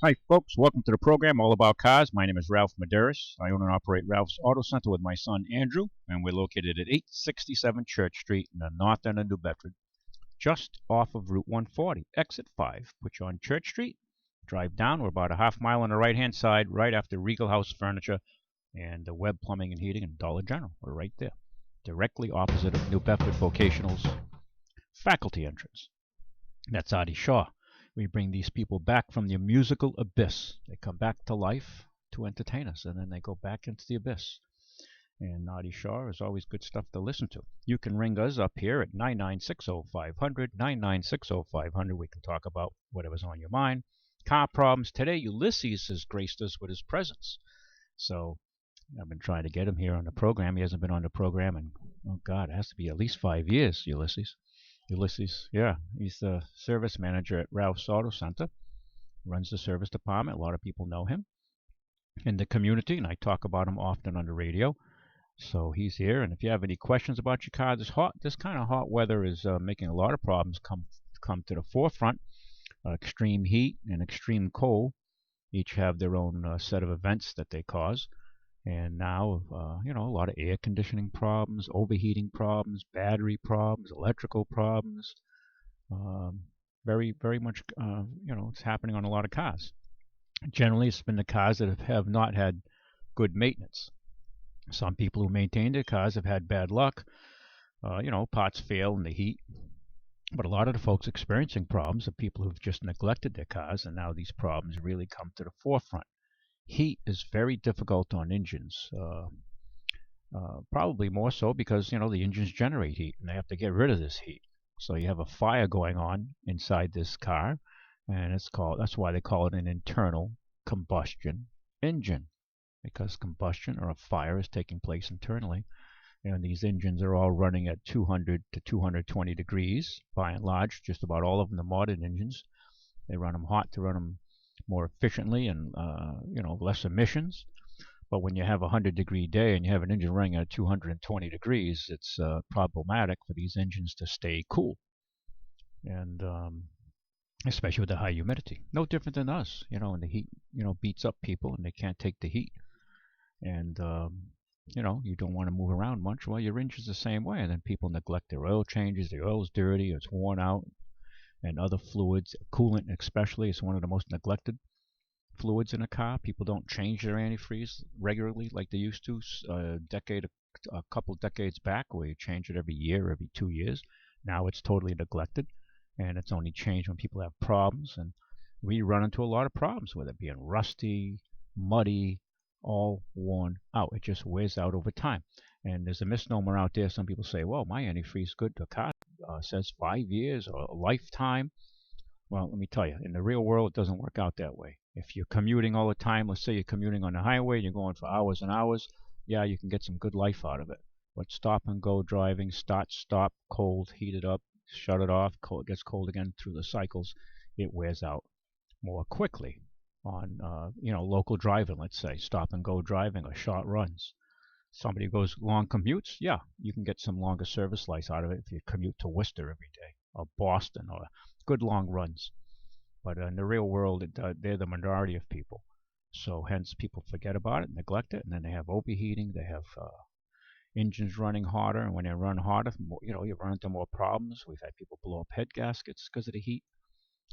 Hi, folks. Welcome to the program all about cars. My name is Ralph Medeiros. I own and operate Ralph's Auto Center with my son Andrew, and we're located at 867 Church Street in the north end of New Bedford, just off of Route 140, exit 5. Put you on Church Street, drive down. We're about a half mile on the right-hand side, right after Regal House Furniture and the Webb Plumbing and Heating and Dollar General. We're right there, directly opposite of New Bedford Vocational's faculty entrance. That's Artie Shaw. We bring these people back from the musical abyss. They come back to life to entertain us, and then they go back into the abyss. And Artie Shaw is always good stuff to listen to. You can ring us up here at 9960500, 9960500. We can talk about whatever's on your mind. Car problems. Today, Ulises has graced us with his presence. So I've been trying to get him here on the program. He hasn't been on the program in, oh God, it has to be at least 5 years, Ulises, yeah, he's the service manager at Ralph's Auto Center, runs the service department. A lot of people know him in the community, and I talk about him often on the radio. So he's here, and if you have any questions about your car, this kind of hot weather is making a lot of problems come to the forefront. Extreme heat and extreme cold each have their own set of events that they cause. And now, a lot of air conditioning problems, overheating problems, battery problems, electrical problems. Very, very much, it's happening on a lot of cars. Generally, it's been the cars that have not had good maintenance. Some people who maintain their cars have had bad luck. Parts fail in the heat. But a lot of the folks experiencing problems are people who've just neglected their cars, and now these problems really come to the forefront. Heat is very difficult on engines. Probably more so because the engines generate heat and they have to get rid of this heat. So you have a fire going on inside this car, and that's why they call it an internal combustion engine, because combustion or a fire is taking place internally. And these engines are all running at 200 to 220 degrees by and large. Just about all of them, the modern engines, they run them hot to run them more efficiently and less emissions. But when you have a 100-degree day and you have an engine running at 220 degrees, it's problematic for these engines to stay cool, and especially with the high humidity. No different than us, and the heat, beats up people and they can't take the heat. And you don't want to move around much. Well, your engine's the same way, and then people neglect their oil changes. The oil's dirty, it's worn out, and other fluids, coolant especially, is one of the most neglected fluids in a car. People don't change their antifreeze regularly like they used to a couple decades back, where you change it every year, every 2 years. Now it's totally neglected, and it's only changed when people have problems. And we run into a lot of problems with it being rusty, muddy, all worn out. It just wears out over time. And there's a misnomer out there. Some people say, well, my antifreeze is good. The car says 5 years or a lifetime. Well, let me tell you, in the real world, it doesn't work out that way. If you're commuting all the time, let's say you're commuting on the highway, you're going for hours and hours, yeah, you can get some good life out of it. But stop and go driving, start, stop, cold, heat it up, shut it off, cold, it gets cold again through the cycles, it wears out more quickly on, local driving, let's say, stop and go driving or short runs. Somebody who goes long commutes, yeah, you can get some longer service life out of it if you commute to Worcester every day or Boston or good long runs. But in the real world, they're the minority of people. So hence people forget about it, neglect it, and then they have overheating. They have engines running hotter, and when they run hotter, you run into more problems. We've had people blow up head gaskets because of the heat.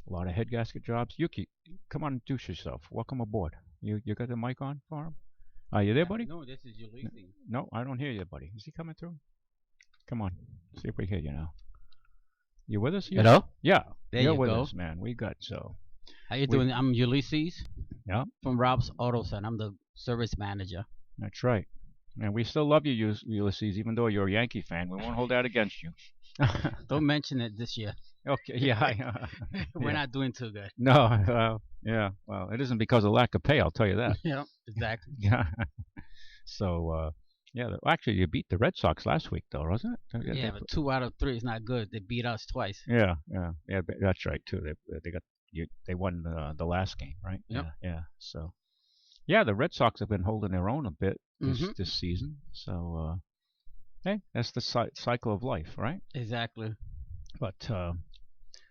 A lot of head gasket jobs. Yuki, come on, introduce yourself. Welcome aboard. You got the mic on for him? Are you there, buddy? No, this is Ulises. No, I don't hear you, buddy. Is he coming through? Come on, see if we hear you now. You with us? Hello? Yeah, There you're you with go. us, man. We got so. How you doing? I'm Ulises Yeah, from Ralph's Auto Center. I'm the service manager. that's right. And we still love you, Ulysses, even though you're a Yankee fan. We won't hold that against you. Don't mention it this year. Okay, yeah. We're Yeah. not doing too good. No, yeah. Well, it isn't because of lack of pay, I'll tell you that. Yeah, exactly. Yeah. So, yeah. Actually, you beat the Red Sox last week, though, wasn't it? Yeah, but 2 out of 3 is not good. They beat us twice. Yeah. That's right too. They won the last game, right? Yep. Yeah. So, yeah, the Red Sox have been holding their own a bit Mhm. this season. So, hey, that's the cycle of life, right? Exactly. But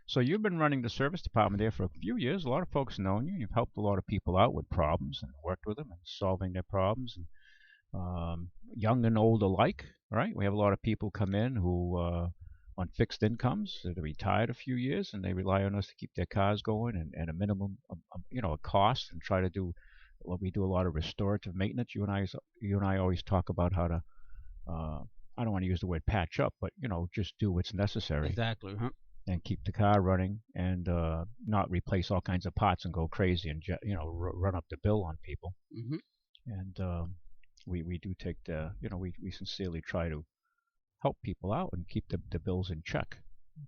So you've been running the service department there for a few years. A lot of folks know you. You've helped a lot of people out with problems and worked with them and solving their problems, and young and old alike. Right? We have a lot of people come in who on fixed incomes. They're retired a few years and they rely on us to keep their cars going and a minimum, a cost, and try to do. Well, we do a lot of restorative maintenance. You and I always talk about how to. Uh, I don't want to use the word patch up, but just do what's necessary Exactly. Huh? and keep the car running and not replace all kinds of parts and go crazy and run up the bill on people. Hmm. And we do take we sincerely try to help people out and keep the bills in check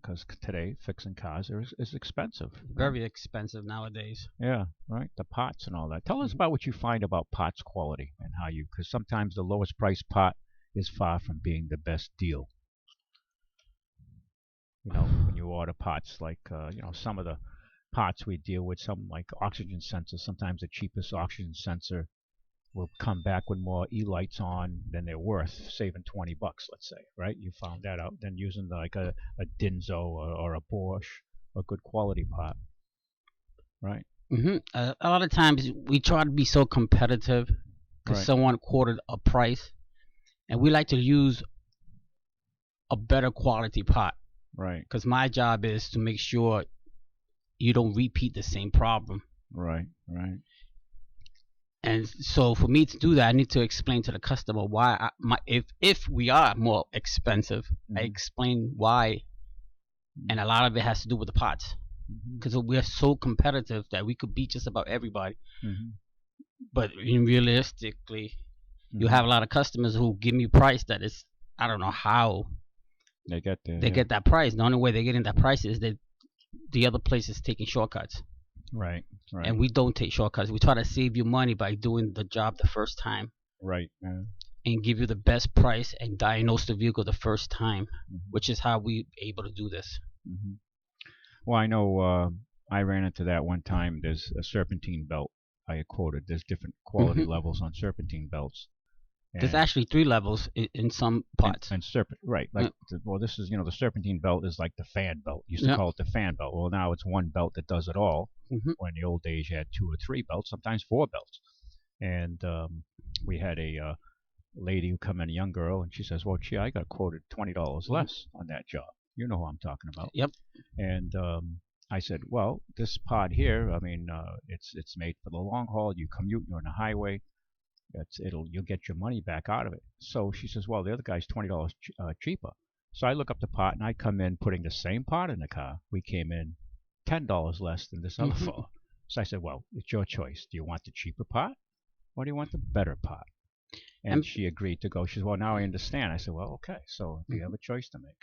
because today fixing cars is expensive. Right? Very expensive nowadays. Yeah, right. The parts and all that. Tell us about what you find about parts quality and how because sometimes the lowest price part is far from being the best deal. When you order parts like some of the parts we deal with, some like oxygen sensors. Sometimes the cheapest oxygen sensor will come back with more e-lights on than they're worth, saving $20, let's say, right? You found that out. Then using like a Denso or a Bosch, a good quality part, right? A lot of times we try to be so competitive because Right, someone quoted a price, and we like to use a better quality pot. right, Because my job is to make sure you don't repeat the same problem. right, right. And so for me to do that, I need to explain to the customer why if we are more expensive, I Mm-hmm. explain why, and a lot of it has to do with the pots. Mm-hmm. Because we're so competitive that we could beat just about everybody. Mm-hmm. But realistically, you Mm-hmm. have a lot of customers who give me price that is, I don't know how They get there, they yeah. get that price. The only way they're getting that price is that the other place is taking shortcuts. Right, right, And we don't take shortcuts. We try to save you money by doing the job the first time right. Yeah. and give you the best price and diagnose the vehicle the first time, Mm-hmm. which is how we able to do this. Mm-hmm. Well, I know I ran into that one time. There's a serpentine belt I had quoted. There's different quality Hmm. levels on serpentine belts, There's and actually three levels in some parts. and serpent right like Yep. well, this is the serpentine belt is like the fan belt. Used to Yep. call it the fan belt. Well, now it's one belt that does it all. Hmm. When in the old days you had two or three belts, sometimes four belts. And we had a lady who come in, a young girl, and she says, well, gee, I got quoted $20 less on that job. You know who I'm talking about. Yep. And I said, well, this pod here, I mean, it's made for the long haul. You commute, you're on the highway. You'll get your money back out of it. So she says, well, the other guy's $20 cheaper. So I look up the pot, and I come in putting the same pot in the car. We came in $10 less than this other Hmm. fellow. So I said, well, it's your choice. Do you want the cheaper pot, or do you want the better pot? And And, she agreed to go. She said, well, now I understand. I said, well, okay. So you have a choice to make.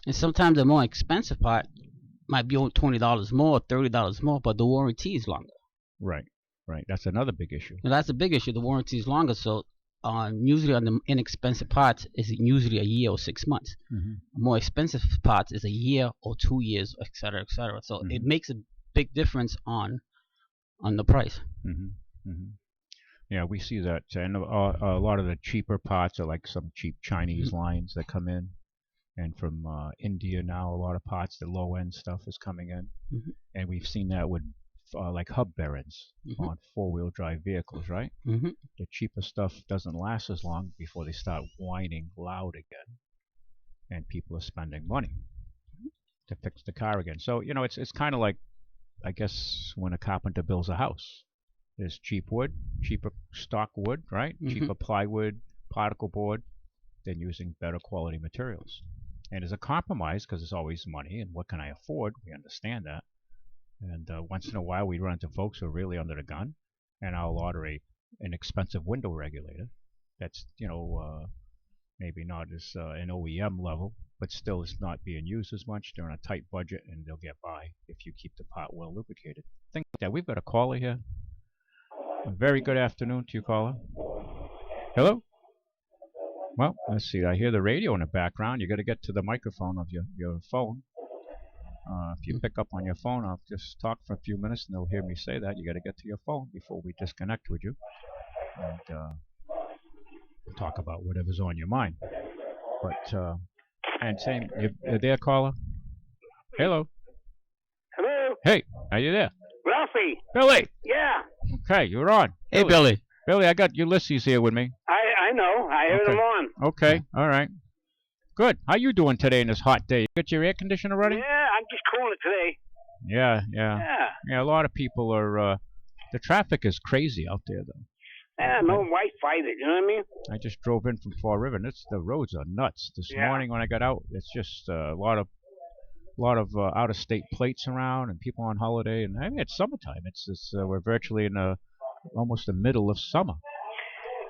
and sometimes the more expensive part might be only $20 more, $30 more, but the warranty is longer. Right, right. That's another big issue. And that's the big issue. The warranty is longer. So usually on the inexpensive parts is usually a year or 6 months. Mm-hmm. More expensive parts is a year or 2 years, etc., etc. So it Mm-hmm. makes a big difference on the price. Mm-hmm. Mm-hmm. Yeah, we see that. And a lot of the cheaper pots are like some cheap Chinese lines that come in. And from India now, a lot of pots, the low end stuff is coming in. Mm-hmm. And we've seen that with like hub bearings Mm-hmm. on four-wheel drive vehicles, right? Mm-hmm. The cheaper stuff doesn't last as long before they start whining loud again, and people are spending money to fix the car again. So it's kind of like, I guess, when a carpenter builds a house. There's cheap wood, cheaper stock wood, right? Mm-hmm. Cheaper plywood, particle board, than using better quality materials. And as a compromise, because it's always money and what can I afford, we understand that. And once in a while, we run into folks who are really under the gun, and I'll order an expensive window regulator that's maybe not as an OEM level, but still it's not being used as much. They're on a tight budget, and they'll get by if you keep the pot well lubricated. Think like that. We've got a caller here. A very good afternoon to you, caller. Hello. Well, let's see. I hear the radio in the background. You got to get to the microphone of your phone. If you pick up on your phone, I'll just talk for a few minutes, and they'll hear me say that. You got to get to your phone before we disconnect with you, and talk about whatever's on your mind. But and same, you there, caller? Hello. Hey, are you there? Ralphie. Billy! Yeah. Okay, you're on. Hey, Billy. Billy, I got Ulises here with me. I know. I heard Okay. him on. Okay, all right. Good. How you doing today in this hot day? You got your air conditioner running? Yeah, I'm just cooling it today. Yeah. Yeah. A lot of people are, the traffic is crazy out there, though. Yeah, no white fight it, you know what I mean? I just drove in from Fall River, and the roads are nuts. This morning when I got out, it's just a lot of out-of-state plates around and people on holiday. And I mean, it's summertime. We're virtually in almost the middle of summer.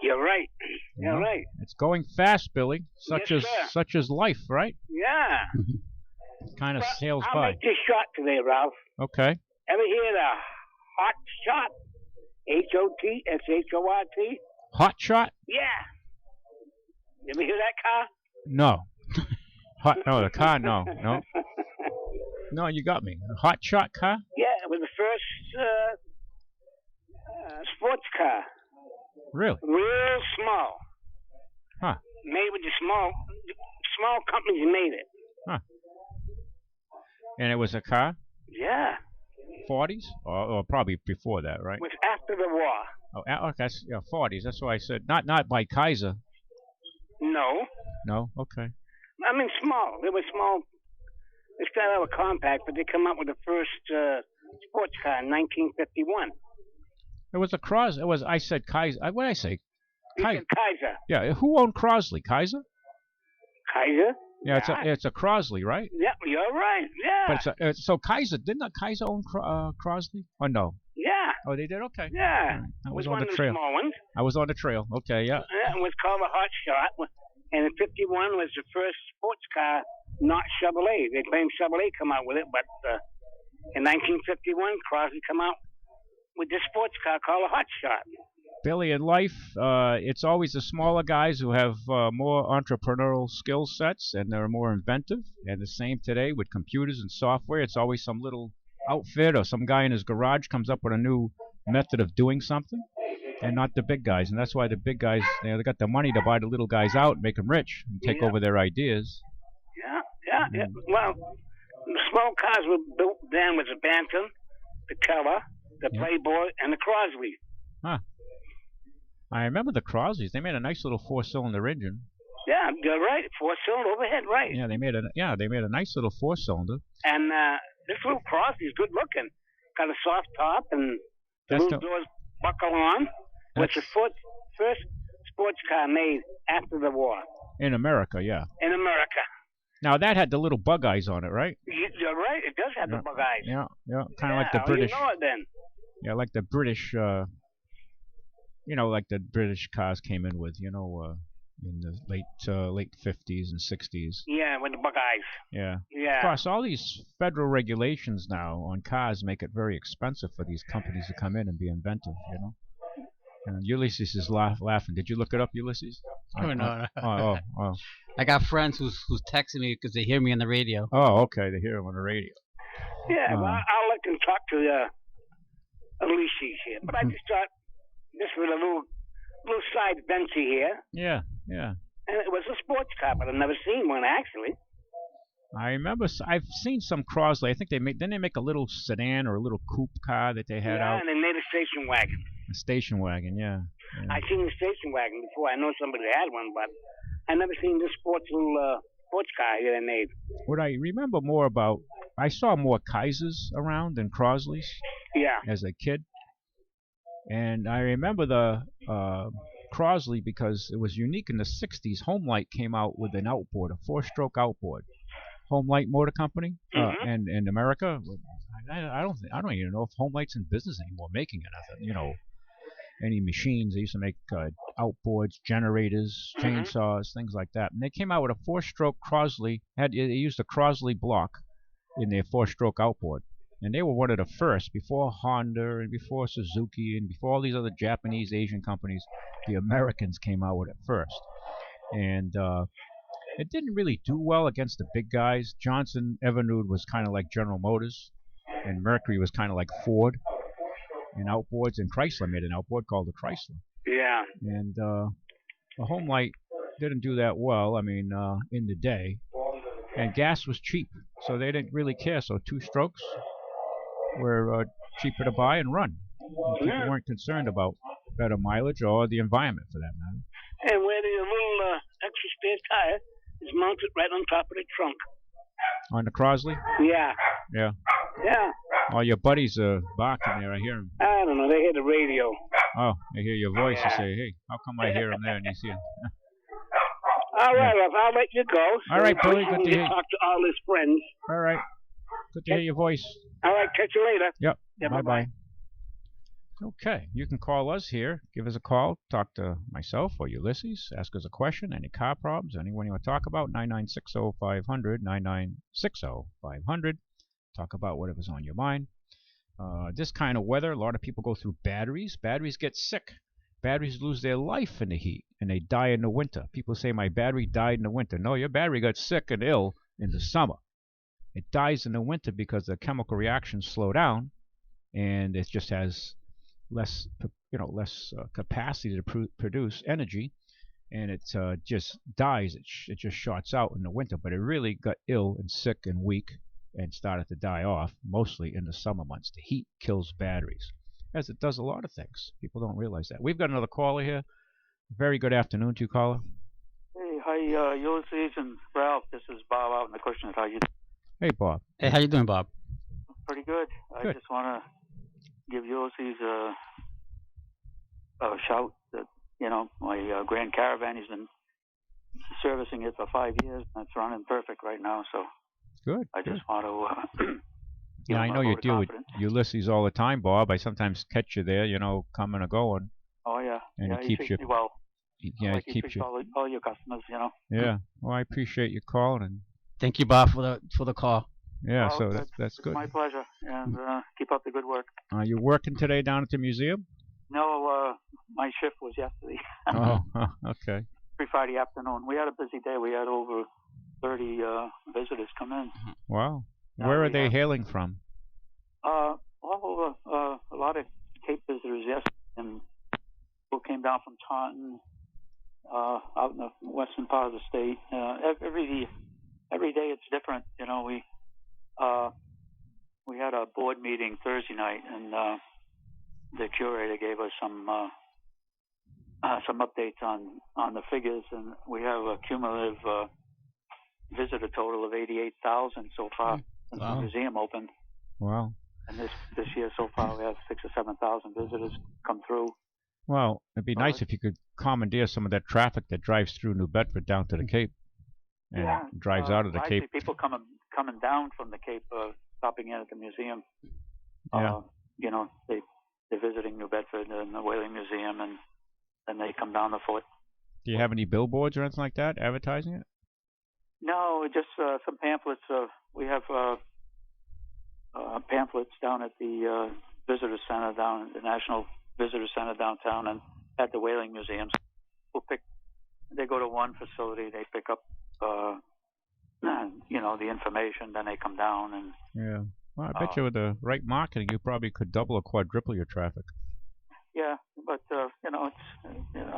You're right. You You're know? right. It's going fast, Billy. Yes, Such is life, right? Yeah. Kind of sails I'll by. make this shot today, Ralph. Okay. Ever hear the hot shot? HOTSHORT? Hot shot? Yeah. You ever hear that car? No. No, the car, no. No, you got me. A hot shot car? Yeah, it was the first sports car. Really? Real small. Huh. Made with the small companies made it. Huh. And it was a car? Yeah. 40s? Or probably before that, right? It was after the war. Oh, okay. Yeah, 40s. That's why I said not by Kaiser. No. No? Okay. I mean, small. They were small. They started out with compact, but they come out with the first sports car in 1951. It was I said Kaiser. What did I say? You said Kaiser. Yeah, who owned Crosley? Kaiser? Kaiser? Yeah, it's a Crosley, right? Yeah, you're right. Yeah. But so Kaiser, didn't Kaiser own Crosley? Oh, no. Yeah. Oh, they did? Okay. Yeah. Right. I It was on one the of the trail. small ones. I was on the trail. Okay, yeah. Yeah, it was called a hot shot. And in 51 was the first sports car, not Chevrolet. They claimed Chevrolet come out with it, but in 1951, Crosley come out with this sports car called a hot shot. Billy, in life, it's always the smaller guys who have more entrepreneurial skill sets and they're more inventive. And the same today with computers and software. It's always some little outfit or some guy in his garage comes up with a new method of doing something, and not the big guys. And that's why the big guys, they got the money to buy the little guys out and make them rich and take over their ideas. Yeah. Well, the small cars were built then was the Bantam, the Keller, the Playboy, and the Crosley. Huh. I remember the Crosleys. They made a nice little 4-cylinder engine. Yeah, you're right. 4-cylinder overhead, right? Yeah, they made a nice little 4-cylinder. And this little Crosley's good looking. Got a soft top and the little doors buckle on. Was the first sports car made after the war. In America, yeah. In America. Now that had the little bug eyes on it, right? You're right. It does have the bug eyes. Yeah. Kind of like the British. You know it then. Yeah, like the British. Like the British cars came in with, in the late 50s and 60s. Yeah, with the bug eyes. Yeah. Yeah. Of course, all these federal regulations now on cars make it very expensive for these companies to come in and be inventive, And Ulises is laughing. Did you look it up, Ulises? Oh, no. Oh. I got friends who's texting me because they hear me on the radio. Oh, okay. They hear him on the radio. Yeah, well, I'll let them talk to Ulises here. But I just thought this was a little side venture here. Yeah. And it was a sports car, but I've never seen one actually. I remember I've seen some Crosley. I think they make a little sedan or a little coupe car that they had out. Yeah, and they made a station wagon. A station wagon, yeah. I seen the station wagon before. I know somebody had one, but I never seen this sports car here they made. What I remember more about, I saw more Kaisers around than Crosleys. Yeah. As a kid, and I remember the Crosley because it was unique in the '60s. Homelight came out with an outboard, a 4-stroke outboard. Homelight Motor Company, and in America, I don't even know if Homelight's in business anymore, making anything. Any machines. They used to make outboards, generators, chainsaws, things like that. And they came out with a 4-stroke Crosley. They used a Crosley block in their 4-stroke outboard, and they were one of the first before Honda and before Suzuki and before all these other Japanese, Asian companies. The Americans came out with it first, and it didn't really do well against the big guys. Johnson Evinrude was kind of like General Motors, and Mercury was kind of like Ford in outboards, and Chrysler made an outboard called the Chrysler. Yeah. And the Homelight didn't do that well, in the day. And gas was cheap, so they didn't really care. So 2 strokes, were cheaper to buy and run. And people Yeah. weren't concerned about better mileage or the environment, for that matter. And where the little extra spare tire is mounted right on top of the trunk. On the Crosley? Yeah. Yeah. Yeah. Oh, your buddies are barking there. I hear them. I don't know. They hear the radio. Oh, I hear your voice. You Yeah. say, hey, how come I hear them there and you see them? All right, Ruff, I'll let you go. All right, Billy, you good can to get hear you. talk to all his friends. All right. Good to hear your voice. All right, catch you later. Yep. Yeah, Bye-bye. Okay, you can call us here. Give us a call. Talk to myself or Ulysses. Ask us a question. Any car problems. Anyone you want to talk about. 9960500. 9960500. Talk about whatever's on your mind. This kind of weather, a lot of people go through batteries. Batteries get sick. Batteries lose their life in the heat, and they die in the winter. People say, my battery died in the winter. No, your battery got sick and ill in the summer. It dies in the winter because the chemical reactions slow down, and it just has less capacity to produce energy, and it just dies. It just shorts out in the winter, but it really got ill and sick and weak and started to die off mostly in the summer months. The heat kills batteries, as it does a lot of things. People don't realize that. We've got another caller here. Very good afternoon to you, caller. Hey, hi, Ulises and Ralph. This is Bob out in the Cushing. How you? Hey, Bob. Hey, how you doing, Bob? Pretty good. Good. I just want to give Ulises a shout that, my Grand Caravan, he's been servicing it for 5 years, and it's running perfect right now. So Good. I just want to. Yeah, I know you deal with Ulysses all the time, Bob. I sometimes catch you there, coming or going. Oh yeah. And yeah, he keeps you. Well. Yeah, like he keeps you. All your customers, Yeah. Well, I appreciate you calling, and Thank you, Bob, for the call. yeah, Well, so that's good. My pleasure, and keep up the good work. Are you working today down at the museum? No, my shift was yesterday. Oh, okay. Friday afternoon. We had a busy day. We had over 30 visitors come in. Wow. Where are they hailing from? All over. A lot of Cape visitors, yes, and people came down from Taunton, out in the western part of the state. Every day it's different. We had a board meeting Thursday night, and the curator gave us some updates on the figures, and we have a cumulative visitor total of 88,000 so far since Wow. the museum opened. Wow. And this year so far we have 6,000 or 7,000 visitors come through. Well, it'd be nice if you could commandeer some of that traffic that drives through New Bedford down to the Cape and drives out of the I Cape. see people coming down from the Cape, stopping in at the museum. Yeah. They're visiting New Bedford and the Whaling Museum, and then they come down the foot. Do you have any billboards or anything like that advertising it? No, just some pamphlets. We have pamphlets down at the visitor center down at the National Visitor Center downtown and at the Whaling Museum. They go to one facility, they pick up the information, then they come down and Yeah. Well, I bet you with the right marketing, you probably could double or quadruple your traffic. yeah, but it's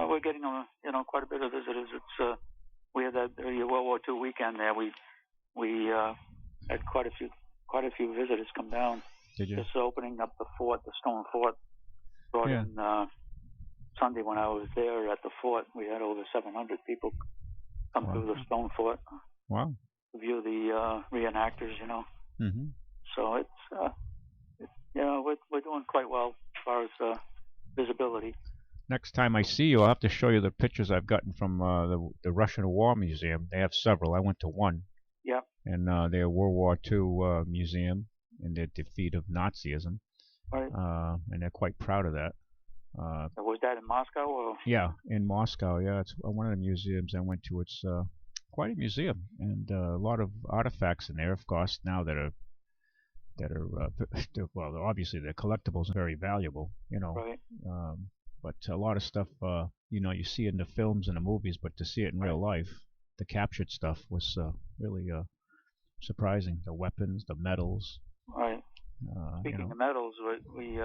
we're getting quite a bit of visitors. It's we had that World War II weekend there. We had quite a few visitors come down. Did you? Just opening up the fort, the stone fort. Brought in Sunday when I was there at the fort. We had over 700 people come through the stone fort. Wow. To view the reenactors, Mm-hmm. So it's we're doing quite well as far as visibility. Next time I see you, I'll have to show you the pictures I've gotten from the Russian War Museum. They have several. I went to one. Yeah. And their World War II museum and their defeat of Nazism. Right. And they're quite proud of that. Was that in Moscow or? Yeah, in Moscow. Yeah, it's one of the museums I went to. It's quite a museum, and a lot of artifacts in there, of course, now that are well, obviously they're collectibles and very valuable, Right. But a lot of stuff, you see in the films and the movies, but to see it in real life, the captured stuff was really surprising. The weapons, the medals. Right. Speaking of medals, we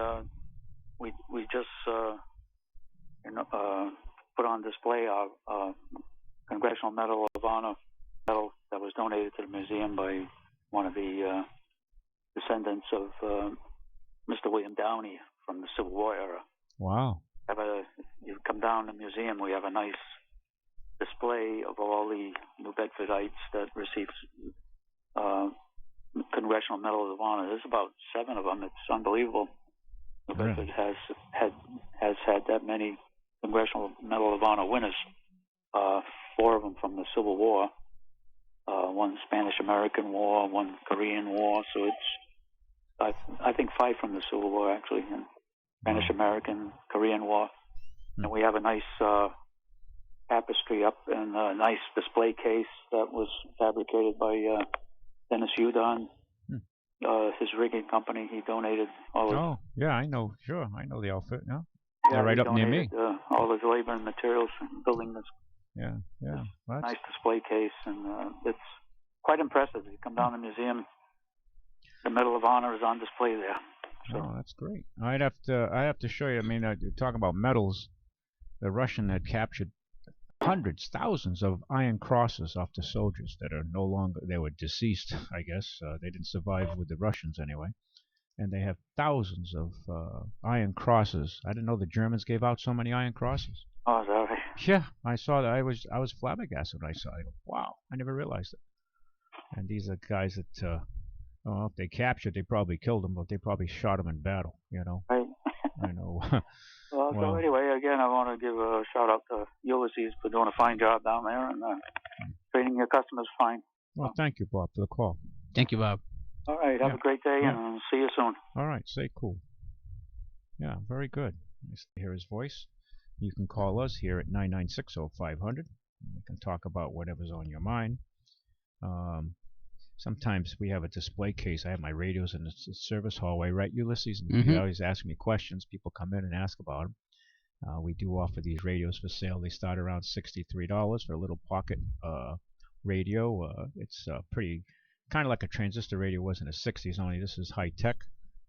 just put on display our Congressional Medal of Honor medal that was donated to the museum by one of the descendants of Mr. William Downey from the Civil War era. Wow. You come down to the museum, we have a nice display of all the New Bedfordites that received Congressional Medal of Honor. There's about 7 of them. It's unbelievable. New Bedford has had that many Congressional Medal of Honor winners. 4 of them from the Civil War, 1 Spanish-American War, 1 Korean War. So it's I think 5 from the Civil War actually, and Spanish-American, Korean War. And we have a nice tapestry up and a nice display case that was fabricated by Dennis Udon, his rigging company. He donated all his... Oh, yeah, I know. Sure, I know the outfit now. Yeah, they're right up near me. All his labor and materials in building this. Yeah. Nice display case, and it's quite impressive. You come down to the museum, the Medal of Honor is on display there. So. Oh, that's great. I have to show you. I mean, talking about medals, the Russian had captured hundreds, thousands of iron crosses off the soldiers that are no longer. They were deceased, I guess. They didn't survive with the Russians anyway. And they have thousands of iron crosses. I didn't know the Germans gave out so many iron crosses. Oh, is that right? Yeah, I saw that. I was flabbergasted when I saw it. I go, wow, I never realized it. And these are guys that, if they captured, they probably killed them, but they probably shot them in battle, you know. Right. I know. Well, so anyway, again, I want to give a shout out to Ulises for doing a fine job down there and treating your customers fine. Well, thank you, Bob, for the call. Thank you, Bob. All right, have a great day, and see you soon. All right, stay cool. Yeah, very good. Nice to hear his voice. You can call us here at 996-0500. We can talk about whatever's on your mind. Sometimes we have a display case. I have my radios in the service hallway, right, Ulises? And they always ask me questions. People come in and ask about them. We do offer these radios for sale. They start around $63 for a little pocket radio. It's pretty, kind of like a transistor radio was in the 60s, only this is high tech.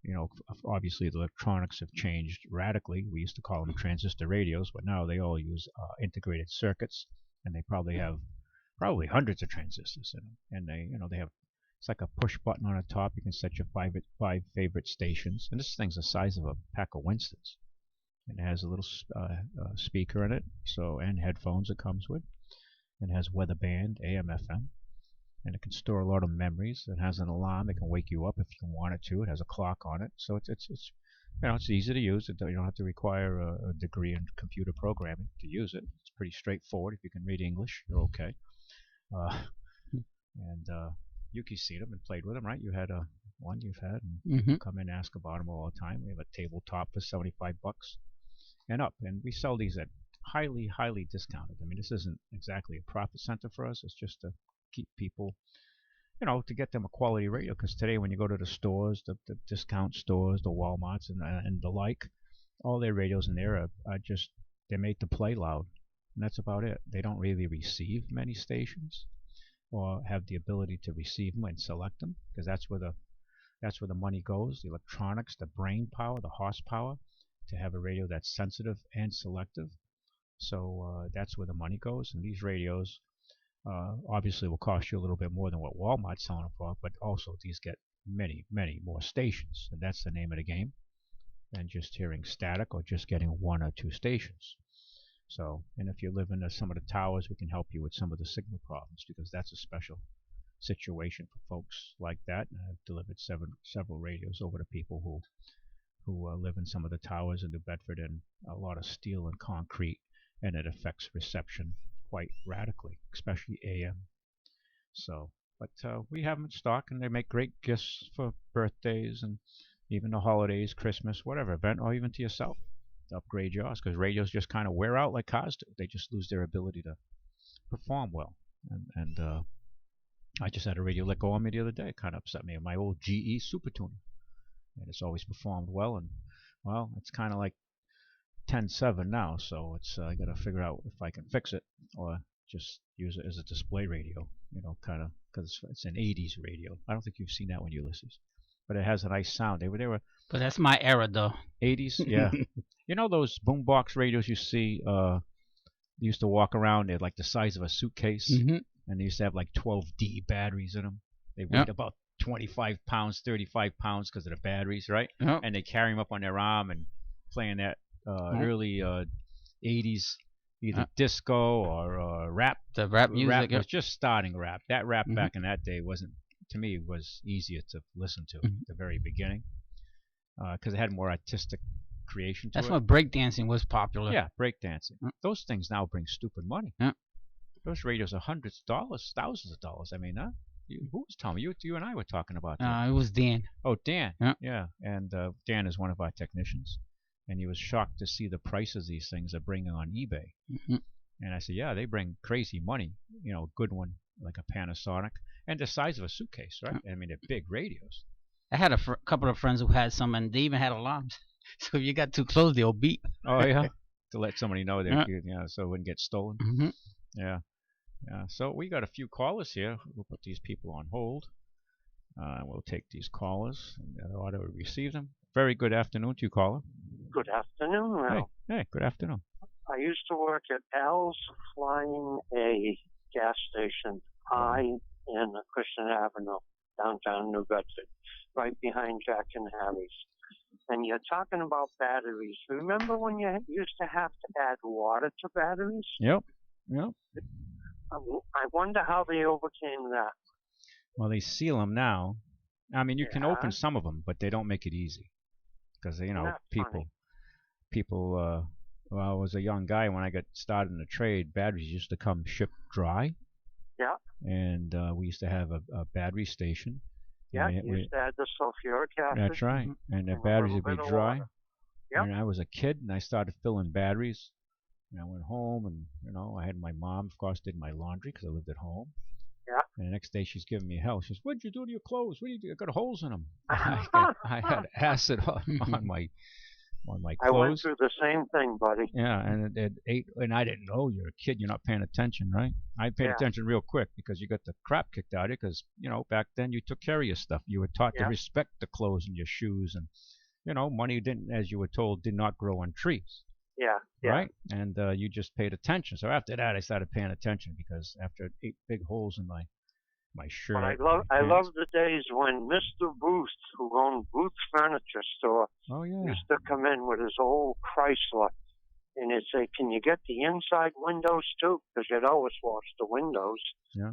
You know, obviously the electronics have changed radically. We used to call them transistor radios, but now they all use integrated circuits, and they probably have hundreds of transistors in them. And they have, it's like a push button on the top. You can set your five favorite stations, and this thing's the size of a pack of Winstons. And it has a little speaker in it, and headphones it comes with. It has weather band, AM, FM. And it can store a lot of memories. It has an alarm. It can wake you up if you want it to. It has a clock on it, so it's easy to use. You don't have to require a degree in computer programming to use it. It's pretty straightforward. If you can read English, you're okay. Yuki's seen them and played with them, right? You had one you've had, and come in and ask about them all the time. We have a tabletop for $75 and up, and we sell these at highly discounted. I mean, this isn't exactly a profit center for us. It's just to keep people, to get them a quality radio, because today when you go to the stores, the discount stores, the Walmarts and the like, all their radios in there are just, they're made to play loud, and that's about it. They don't really receive many stations or have the ability to receive them and select them, because that's where the money goes, the electronics, the brain power, the horsepower, to have a radio that's sensitive and selective. So that's where the money goes, and these radios obviously will cost you a little bit more than what Walmart's selling them for, but also these get many more stations, and that's the name of the game, than just hearing static or just getting 1 or 2 stations. So, and if you live in some of the towers, we can help you with some of the signal problems, because that's a special situation for folks like that. And I've delivered several radios over to people who live in some of the towers in New Bedford, and a lot of steel and concrete, and it affects reception quite radically, especially AM. So, but we have them in stock, and they make great gifts for birthdays and even the holidays, Christmas, whatever event, or even to yourself to upgrade yours, because radios just kind of wear out like cars do. They just lose their ability to perform well. And I just had a radio let go on me the other day. It kind of upset me. My old GE Super Tuner, and it's always performed well, and well, it's kind of like 10.7 now, so it's I got to figure out if I can fix it or just use it as a display radio, kind of, because it's an 80s radio. I don't think you've seen that one, Ulises, but it has a nice sound. They were But that's my era, though. 80s, yeah. Those boombox radios you see, they used to walk around, they're like the size of a suitcase, and they used to have like 12D batteries in them. They weighed about 25 pounds, 35 pounds because of the batteries, right? Yep. And they carry them up on their arm and playing that early 80s either disco or rap. The rap music. Rap was just starting rap. That rap Mhm. back in that day wasn't, to me, was easier to listen to Mhm. at the very beginning because it had more artistic creation to That's it. when breakdancing was popular. Yeah, breakdancing. Those things now bring stupid money. Yeah. Those radios are hundreds of dollars, thousands of dollars. I mean, who was telling me? You and I were talking about that. It was Dan. Oh, Dan. Yeah. And Dan is one of our technicians, and he was shocked to see the prices these things are bringing on eBay. Mhm. And I said, yeah, they bring crazy money. You know, a good one like a Panasonic, and the size of a suitcase, right? I mean, they're big radios. I had a couple of friends who had some, and they even had alarms. So if you got too close, they'll beep. Oh yeah, to let somebody know that Yeah. so it wouldn't get stolen. Mhm. Yeah. Yeah. So we got a few callers here. We'll put these people on hold. We'll take these callers in the order we receive them. Very good afternoon to you, caller. Good afternoon, Ralph. Hey, good afternoon. I used to work at Al's Flying A gas station high in Christian Avenue, downtown New Bedford, right behind Jack and Harry's. And you're talking about batteries. Remember when you used to have to add water to batteries? Yep. I wonder how they overcame that. Well, they seal them now. I mean, you can Yeah. open some of them, but they don't make it easy because That's funny. people. Well, I was a young guy when I got started in the trade. Batteries used to come shipped dry. Yeah. And we used to have a battery station. Yeah, you used to add the sulfuric acid. That's right. And the and a batteries little would be bit of dry. water. Yep. And I was a kid, and I started filling batteries. And I went home, and I had my mom, of course, did my laundry because I lived at home. Yeah. And the next day she's giving me hell. She says, "What'd you do to your clothes? What did you do? I got holes in them." I had acid on my clothes. I went through the same thing, buddy. Yeah, and it ate, and I didn't know. You're a kid, you're not paying attention, right? I paid attention real quick because you got the crap kicked out of you because, back then you took care of your stuff. You were taught to respect the clothes and your shoes, and, money didn't, as you were told, did not grow on trees. Yeah. Right? And you just paid attention. So after that, I started paying attention because after 8 big holes in my shirt. But I love the days when Mr. Booth, who owned Booth's Furniture Store, used to come in with his old Chrysler, and he'd say, "Can you get the inside windows too?" Because you'd always wash the windows,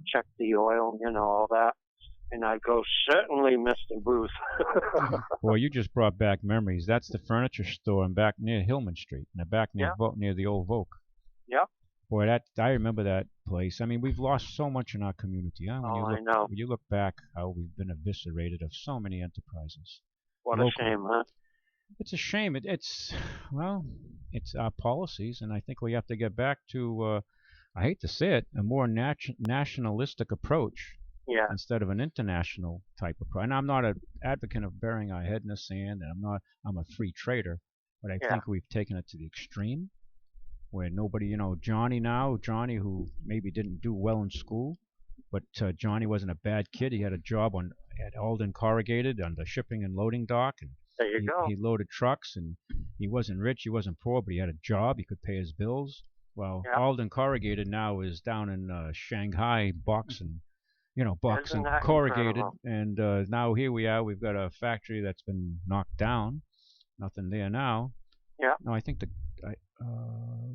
check the oil, all that. And I'd go, "Certainly, Mr. Booth." Well, you just brought back memories. That's the furniture store and back near Hillman Street, and back near the old Vogue. Yep. Boy, I remember that place. I mean, we've lost so much in our community. Huh? I know. When you look back, how we've been eviscerated of so many enterprises. What a shame, huh? It's a shame. It's our policies, and I think we have to get back to, I hate to say it, a more nationalistic approach. Yeah. Instead of an international type of approach. And I'm not an advocate of burying our head in the sand, and I'm a free trader, but I think we've taken it to the extreme. Where nobody, Johnny, who maybe didn't do well in school, but Johnny wasn't a bad kid. He had a job at Alden Corrugated on the shipping and loading dock, and there you go. He loaded trucks, and he wasn't rich, he wasn't poor, but he had a job. He could pay his bills. Well, Alden Corrugated now is down in Shanghai, boxing corrugated, incredible? And now here we are. We've got a factory that's been knocked down. Nothing there now. Yeah. No, I think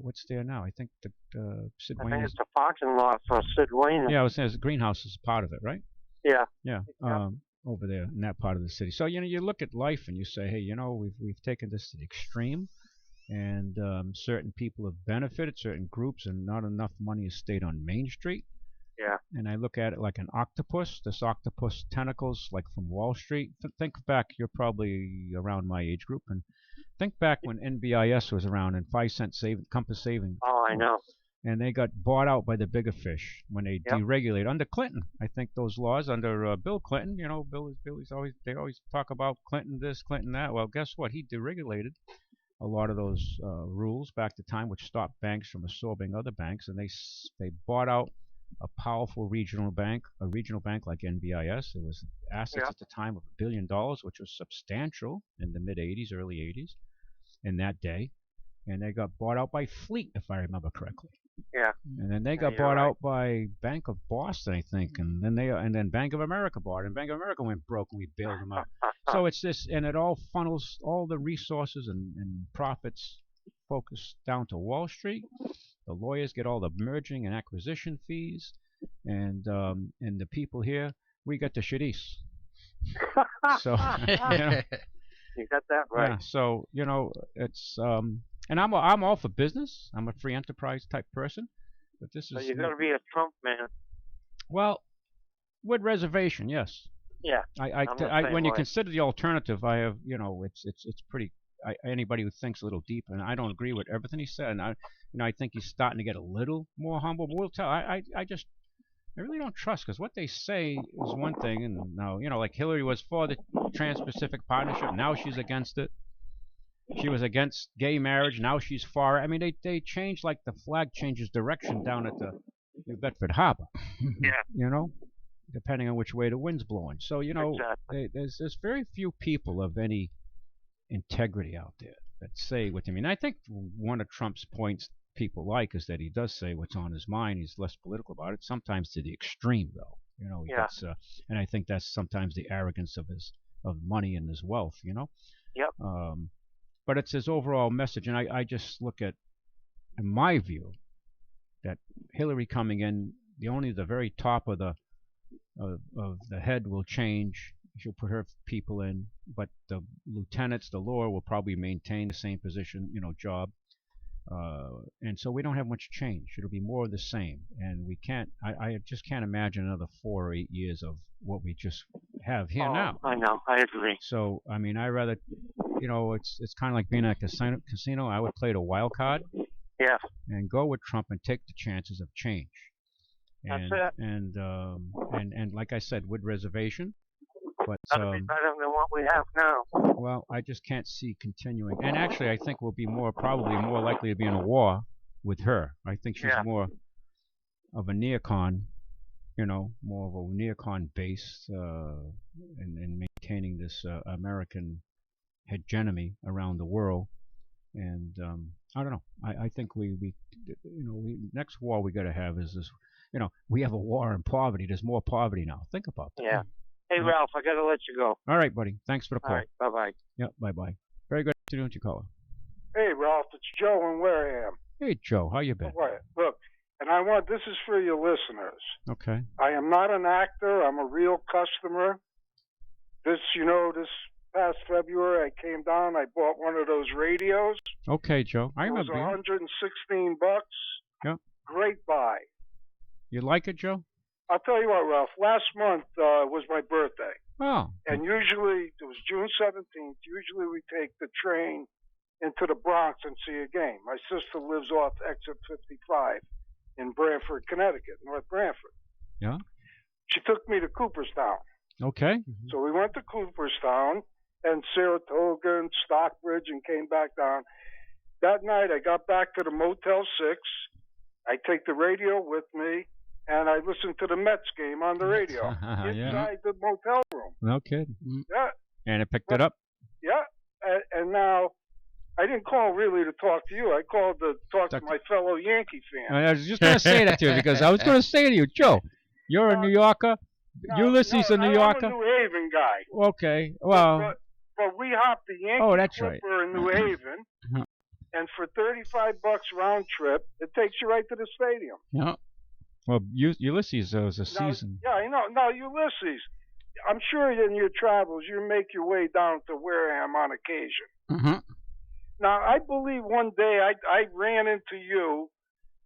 what's there now? I think Sid I Wayne think is. it's a parking lot for Sid Wayne. Yeah, I was saying the greenhouse is part of it, right? Yeah. Yeah. Over there in that part of the city. So you look at life and you say, hey, we've taken this to the extreme, and certain people have benefited, certain groups, and not enough money has stayed on Main Street. Yeah. And I look at it like an octopus. This octopus tentacles, like from Wall Street. Think back. You're probably around my age group, and think back when NBIS was around and 5-cent Compass Saving. Oh, I know. And they got bought out by the bigger fish when they deregulated under Clinton. I think those laws under Bill Clinton. They always talk about Clinton this, Clinton that. Well, guess what? He deregulated a lot of those rules back to time, which stopped banks from absorbing other banks, and they bought out a powerful regional bank like NBIS. It was assets at the time of $1 billion, which was substantial in the mid-'80s, early '80s, in that day. And they got bought out by Fleet, if I remember correctly. Yeah. And then they got bought out by Bank of Boston, I think, and then Bank of America bought it, and Bank of America went broke, and we bailed them out. So it's this, and it all funnels all the resources and profits focus down to Wall Street. The lawyers get all the merging and acquisition fees, and the people here, we get the shitties. So you got that right. Yeah. So it's and I'm all for business. I'm a free enterprise type person, but this is. So you got to be a Trump man. Well, with reservation, yes. Yeah. When you consider the alternative, I have it's pretty. Anybody who thinks a little deep, and I don't agree with everything he said, and I think he's starting to get a little more humble. But we'll tell. I really don't trust, because what they say is one thing, and now like Hillary was for the Trans-Pacific Partnership, now she's against it. She was against gay marriage, now she's for it. I mean, they change like the flag changes direction down at the New Bedford Harbor. Yeah. Depending on which way the wind's blowing. So exactly. There's very few people of any integrity out there that say what they mean. I think one of Trump's points people like is that he does say what's on his mind. He's less political about it, sometimes to the extreme, though. He gets, and I think that's sometimes the arrogance of money and his wealth. Yep. But it's his overall message, and I just look at, in my view, that Hillary coming in, the very top of the head will change. She'll put her people in, but the lieutenants, the lower, will probably maintain the same position, job. And so we don't have much change. It'll be more of the same. And we can't, I just can't imagine another 4 or 8 years of what we just have here now. I know, I agree. So, I mean, I rather, it's kind of like being at a casino. I would play the wild card. Yeah. And go with Trump and take the chances of change. That's it. And like I said, with reservation. But that'll be better than what we have now. Well, I just can't see continuing. And actually, I think we'll be probably more likely to be in a war with her. I think she's more of a neocon, more of a neocon base in maintaining this American hegemony around the world. And I don't know. I think we next war we got to have is this. We have a war on poverty. There's more poverty now. Think about that. Yeah. Hey, Ralph, I got to let you go. All right, buddy. Thanks for the call. All right. Bye-bye. Yep, bye-bye. Very good afternoon to you, caller. Hey, Ralph, it's Joe in Wareham. Hey, Joe. How you been? Look, and this is for your listeners. Okay. I am not an actor. I'm a real customer. This past February, I came down. I bought one of those radios. Okay, Joe. I remember. It was $116. Yep. Great buy. You like it, Joe? I'll tell you what, Ralph. Last month was my birthday. Oh. And usually, it was June 17th. Usually, we take the train into the Bronx and see a game. My sister lives off exit 55 in Branford, Connecticut, North Branford. Yeah. She took me to Cooperstown. Okay. So we went to Cooperstown and Saratoga and Stockbridge and came back down. That night, I got back to the Motel 6. I take the radio with me, and I listened to the Mets game on the radio inside the motel room. No kidding. Yeah. And it picked it up? Yeah. And now, I didn't call really to talk to you. I called to talk to my fellow Yankee fans. I was just going to say that to you, because I was going to say to you, Joe, you're a New Yorker. Ulysses a New Yorker. I'm a New Haven guy. Okay. Well. But we hopped the Yankee Clipper in New Haven. And for $35 round trip, it takes you right to the stadium. Yeah. Well, Ulysses was a season. Yeah, I know. Now, Ulysses, I'm sure in your travels you make your way down to Wareham on occasion. Mm-hmm. Now, I believe one day I ran into you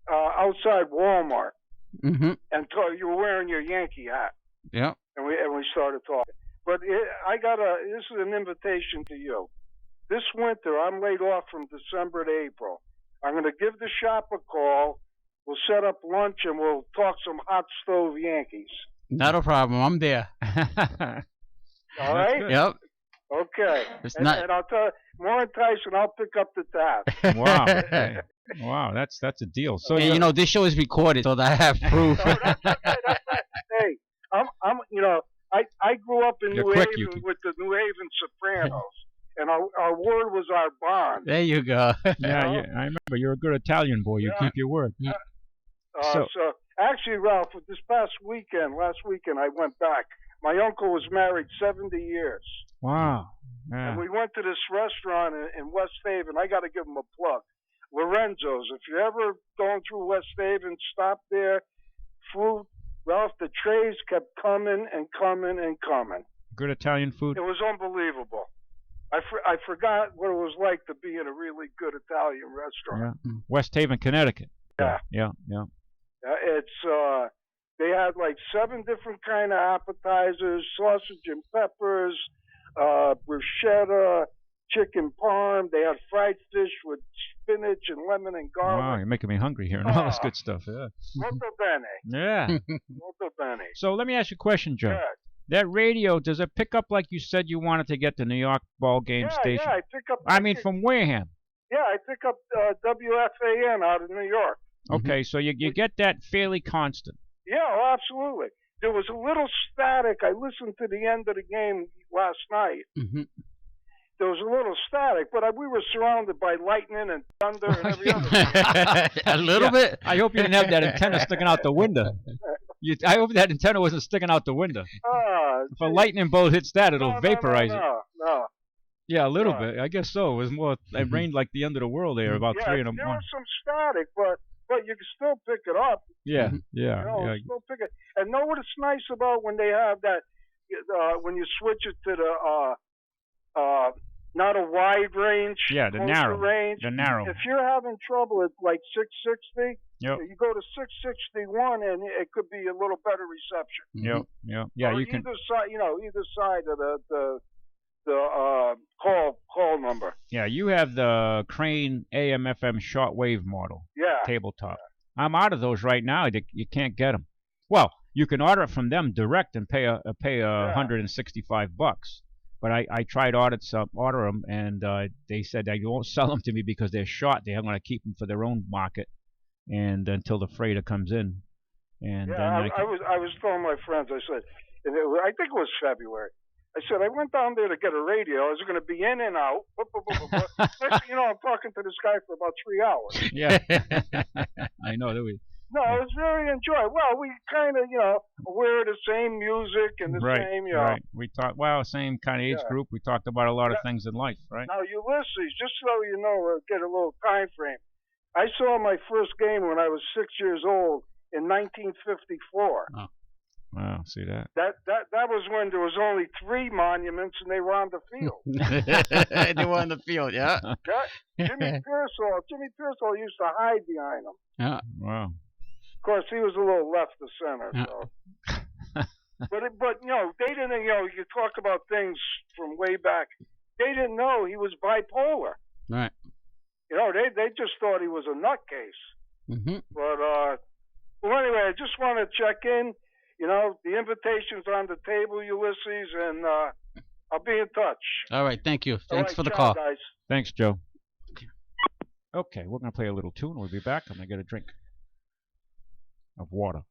outside Walmart, and you were wearing your Yankee hat. Yeah. And we started talking. But this is an invitation to you. This winter, I'm laid off from December to April. I'm going to give the shop a call. We'll set up lunch, and we'll talk some hot stove Yankees. Not a problem. I'm there. All right? Good. Yep. Okay. And I'll tell you, more enticing, I'll pick up the tab. Wow. Hey. Wow, that's a deal. So this show is recorded, so that I have proof. That's right. Hey, I grew up in New Haven with the New Haven Sopranos. And our word was our bond. There you go. Yeah, I remember. You're a good Italian boy. You keep your word. So actually, Ralph, this last weekend, I went back. My uncle was married 70 years. Wow. Yeah. And we went to this restaurant in West Haven. I got to give them a plug. Lorenzo's. If you're ever going through West Haven, stop there. Food, Ralph, the trays kept coming and coming and coming. Good Italian food? It was unbelievable. I forgot what it was like to be in a really good Italian restaurant. Yeah. West Haven, Connecticut. Yeah. Yeah. It's they had like 7 different kind of appetizers, sausage and peppers, bruschetta, chicken parm. They had fried fish with spinach and lemon and garlic. Wow, you're making me hungry here and all this good stuff. Yeah. Molto bene. Yeah. Molto bene. So let me ask you a question, Joe. Yeah. That radio, does it pick up like you said you wanted to get the New York ball game station? Yeah, I pick up. I mean, from Wareham. Yeah, I pick up WFAN out of New York. Okay, so you get that fairly constant. Yeah, oh, absolutely. There was a little static. I listened to the end of the game last night. Mm-hmm. There was a little static, but we were surrounded by lightning and thunder and every other thing. A little bit? I hope you didn't have that antenna sticking out the window. I hope that antenna wasn't sticking out the window. If a lightning bolt hits that, it'll vaporize it. No. Yeah, a little bit. I guess so. It was more. It rained like the end of the world there about 3 in the morning. There was some static, but you can still pick it up. Yeah. Still pick it. And know what it's nice about when they have that, when you switch it to the not a wide range, the narrow range. The narrow. If you're having trouble at like 660, yep. You go to 661 and it could be a little better reception. Yep. Yeah, or you can. Either side of the call number. Yeah, you have the Crane AM/FM shortwave model. Yeah. Tabletop. I'm out of those right now. You can't get them. Well, you can order it from them direct and pay $165. But I tried order them, and they said they won't sell them to me because they're short. They're going to keep them for their own market, and until the freighter comes in. And I was telling my friends. I said, I think it was February. I said I went down there to get a radio. I was going to be in and out. Next thing you know, I'm talking to this guy for about 3 hours. Yeah, I know. No, it was very enjoyable. Well, we kind of, we're the same music and the same, Right. We talked, same kind of age group. We talked about a lot of things in life, right? Now, Ulises, just so you know, get a little time frame. I saw my first game when I was 6 years old in 1954. Oh. Wow, see that? That was when there was only 3 monuments and they were on the field. They were on the field, yeah. Jimmy Pearsall used to hide behind them. Yeah. Wow. Of course, he was a little left of center. So. but they didn't. You talk about things from way back. They didn't know he was bipolar. Right. They just thought he was a nutcase. Mm-hmm. But well, anyway, I just want to check in. The invitation's on the table, Ulises, and I'll be in touch. All right, thank you. Thanks for the ciao, call. Guys. Thanks, Joe. Okay, we're going to play a little tune. We'll be back. I'm going to get a drink of water.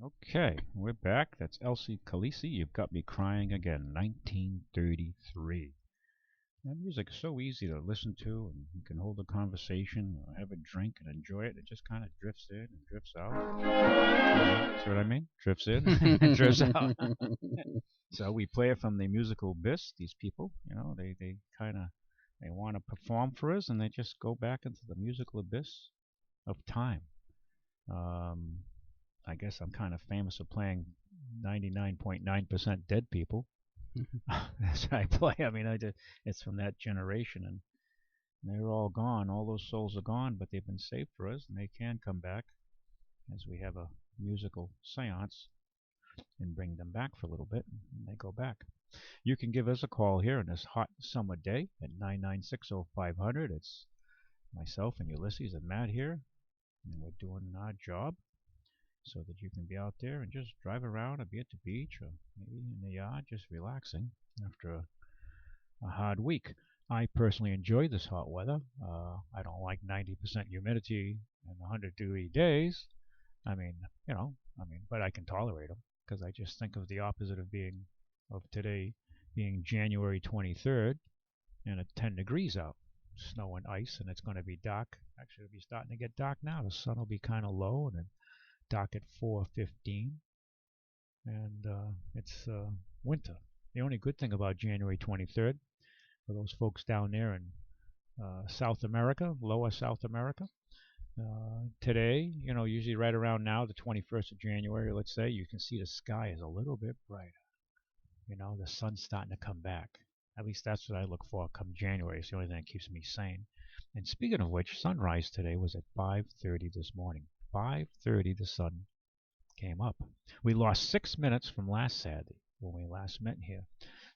Okay, we're back. That's Elsie Khaleesi. You've Got Me Crying Again, 1933. That music is so easy to listen to, and you can hold a conversation, or have a drink, and enjoy it. It just kind of drifts in and drifts out. See what I mean? Drifts in and drifts out. So we play it from the musical abyss. These people, they kind of they want to perform for us, and they just go back into the musical abyss of time. I guess I'm kind of famous for playing 99.9% dead people. That's what I play. I mean, it's from that generation, and they're all gone. All those souls are gone, but they've been saved for us, and they can come back as we have a musical seance and bring them back for a little bit, and they go back. You can give us a call here on this hot summer day at 996-0500. It's myself and Ulysses and Matt here, and we're doing our job so that you can be out there and just drive around or be at the beach or maybe in the yard just relaxing after a hard week. I personally enjoy this hot weather. I don't like 90% humidity and 100-degree days. But I can tolerate them because I just think of the opposite of today being January 23rd and it's 10 degrees out, snow and ice, and it's going to be dark. Actually, it'll be starting to get dark now. The sun will be kind of low and then dark at 4:15, and it's winter. The only good thing about January 23rd, for those folks down there in South America, lower South America, today, usually right around now, the 21st of January, let's say, you can see the sky is a little bit brighter. The sun's starting to come back. At least that's what I look for come January. It's the only thing that keeps me sane. And speaking of which, sunrise today was at 5:30 this morning. 5:30 the sun came up. We lost 6 minutes from last Saturday when we last met here.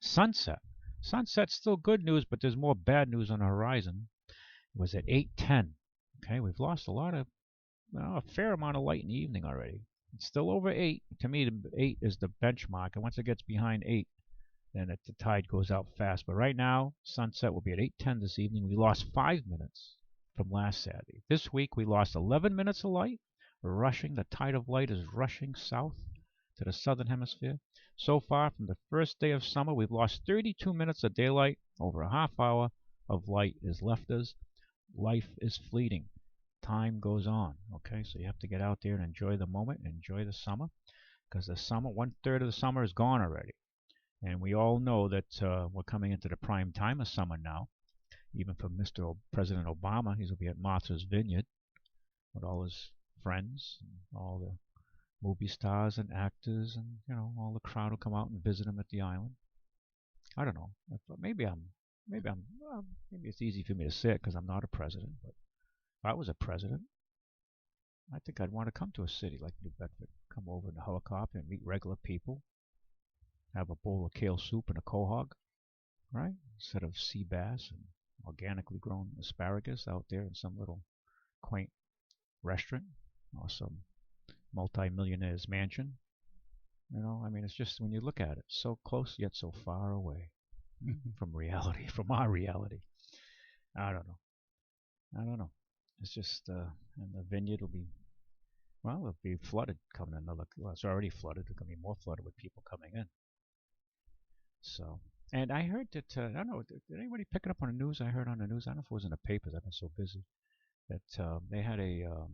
Sunset. Sunset's still good news, but there's more bad news on the horizon. It was at 8:10. Okay, we've lost a fair amount of light in the evening already. It's still over 8. To me, 8 is the benchmark, and once it gets behind 8, then the tide goes out fast. But right now, sunset will be at 8:10 this evening. We lost 5 minutes from last Saturday. This week, we lost 11 minutes of light. The tide of light is rushing south to the southern hemisphere. So far, from the first day of summer, we've lost 32 minutes of daylight. Over a half hour of light is left us. Life is fleeting. Time goes on. Okay, so you have to get out there and enjoy the moment, enjoy the summer, because the summer, 1/3 of the summer is gone already. And we all know that we're coming into the prime time of summer now. Even for President Obama, he's going to be at Martha's Vineyard with all his friends, and all the movie stars and actors, and all the crowd will come out and visit him at the island. I don't know. Maybe it's easy for me to say it because I'm not a president. But if I was a president, I think I'd want to come to a city like New Bedford, come over in a helicopter and meet regular people, have a bowl of kale soup and a quahog, right? Instead of sea bass and organically grown asparagus out there in some little quaint restaurant or some multi-millionaire's mansion. It's just when you look at it, so close yet so far away from reality, from our reality. I don't know. It's just, and the vineyard will be, it'll be flooded coming it's already flooded. It's going to be more flooded with people coming in. So, and I heard that, I don't know, did anybody pick it up on the news? I heard on the news, I don't know if it was in the papers, I've been so busy, that they had a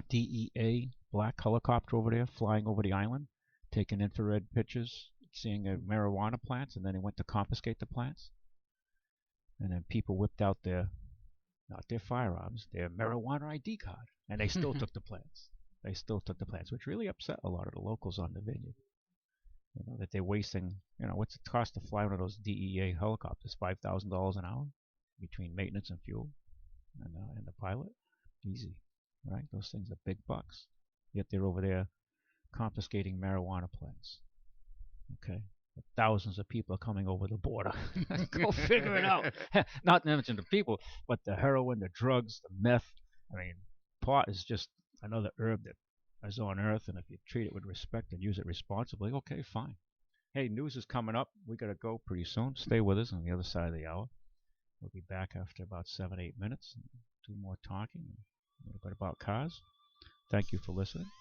DEA black helicopter over there flying over the island, taking infrared pictures, seeing marijuana plants, and then they went to confiscate the plants. And then people whipped out not their firearms, their marijuana ID card, and they still took the plants. Which really upset a lot of the locals on the vineyard. That they're wasting, what's it cost to fly one of those DEA helicopters? $5,000 an hour between maintenance and fuel and the pilot? Easy, right? Those things are big bucks. Yet they're over there confiscating marijuana plants. Okay? Thousands of people are coming over the border. Go figure it out. Not to mention the people, but the heroin, the drugs, the meth. Pot is just another herb that is on earth, and if you treat it with respect and use it responsibly, okay, fine. Hey, news is coming up. We got to go pretty soon. Stay with us on the other side of the hour. We'll be back after about 7-8 minutes and do more talking, a little bit about cars. Thank you for listening.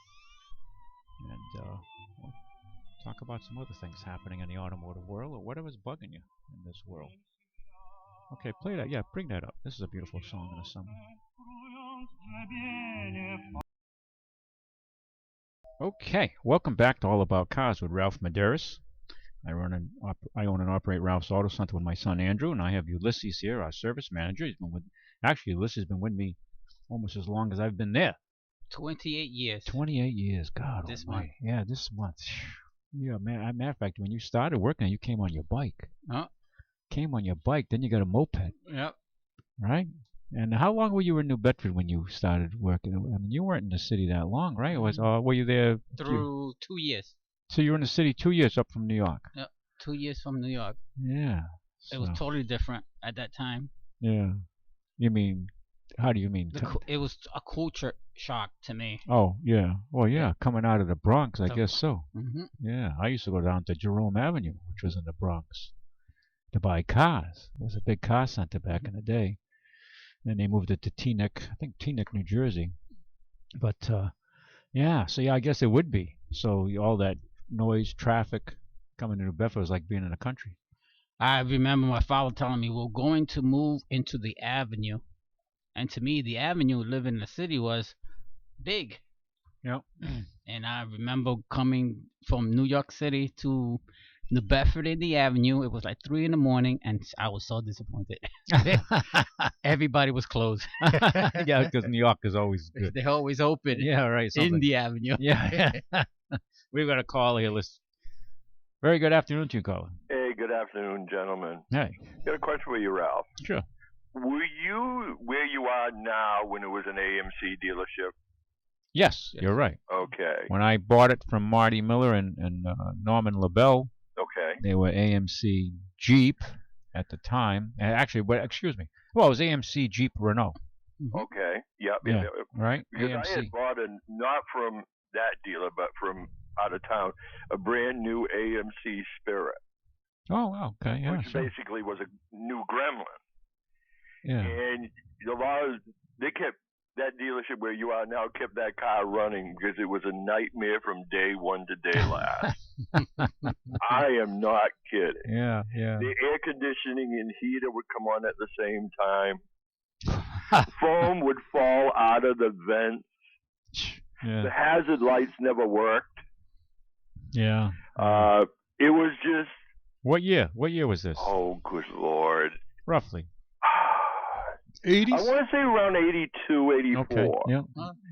and we'll talk about some other things happening in the automotive world or whatever's bugging you in this world. Okay, play that. Yeah, bring that up. This is a beautiful song in the summer. Okay, welcome back to All About Cars with Ralph Medeiros. I own and operate Ralph's Auto Center with my son Andrew, and I have Ulises here, our service manager. Ulises has been with me almost as long as I've been there. 28 years. 28 years, God. This month. Yeah, this month. Yeah, man. Matter of fact, when you started working, you came on your bike. Huh? Came on your bike, then you got a moped. Yep. Right? And how long were you in New Bedford when you started working? I mean, you weren't in the city that long, right? Were you there? Through 2 years. So you were in the city 2 years up from New York? Yep. 2 years from New York. Yeah. It was totally different at that time. Yeah. You mean, how do you mean? It was a culture shock to me. Oh, yeah. Well, yeah, coming out of the Bronx, I guess so. Mm-hmm. Yeah, I used to go down to Jerome Avenue, which was in the Bronx, to buy cars. It was a big car center back in the day. Then they moved it to Teaneck, New Jersey. But, yeah, so yeah, I guess it would be. So all that noise, traffic coming to New Bedford was like being in the country. I remember my father telling me we're going to move into the avenue. And to me, the avenue living in the city was big. Yep. And I remember coming from New York City to New Bedford in the avenue. It was like 3 a.m, and I was so disappointed. Everybody was closed. Yeah, because New York is always good. They're always open. Yeah, right. In the avenue. Yeah. We've got a call here. Very good afternoon to you, Colin. Hey, good afternoon, gentlemen. Hey. Got a question for you, Ralph. Sure. Were you where you are now when it was an AMC dealership? Yes, you're right. Okay. When I bought it from Marty Miller and Norman LaBelle, okay, they were AMC Jeep at the time. Actually, excuse me. Well, it was AMC Jeep Renault. Mm-hmm. Okay. Yep. Yeah. Right. Because AMC. I had bought not from that dealer, but from out of town, a brand new AMC Spirit. Oh, okay. Yeah. Which basically was a new Gremlin. Yeah. And they kept that dealership where you are now kept that car running because it was a nightmare from day one to day last. I am not kidding. Yeah. The air conditioning and heater would come on at the same time. Foam would fall out of the vents. Yeah. The hazard lights never worked. Yeah. It was just. What year? What year was this? Oh, good Lord. Roughly. 80s? I want to say around 82, 84. Okay. Yeah.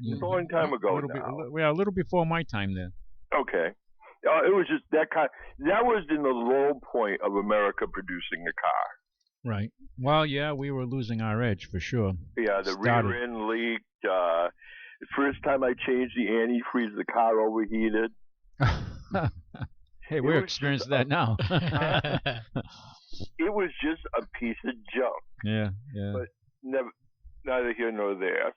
It's a long time ago now. A little before my time then. Okay. It was just that was in the low point of America producing a car. Right. Well, yeah, we were losing our edge for sure. Yeah, the rear end leaked. The first time I changed the antifreeze, the car overheated. Hey, we're experiencing that now. It was just a piece of junk. Yeah. But neither here nor there.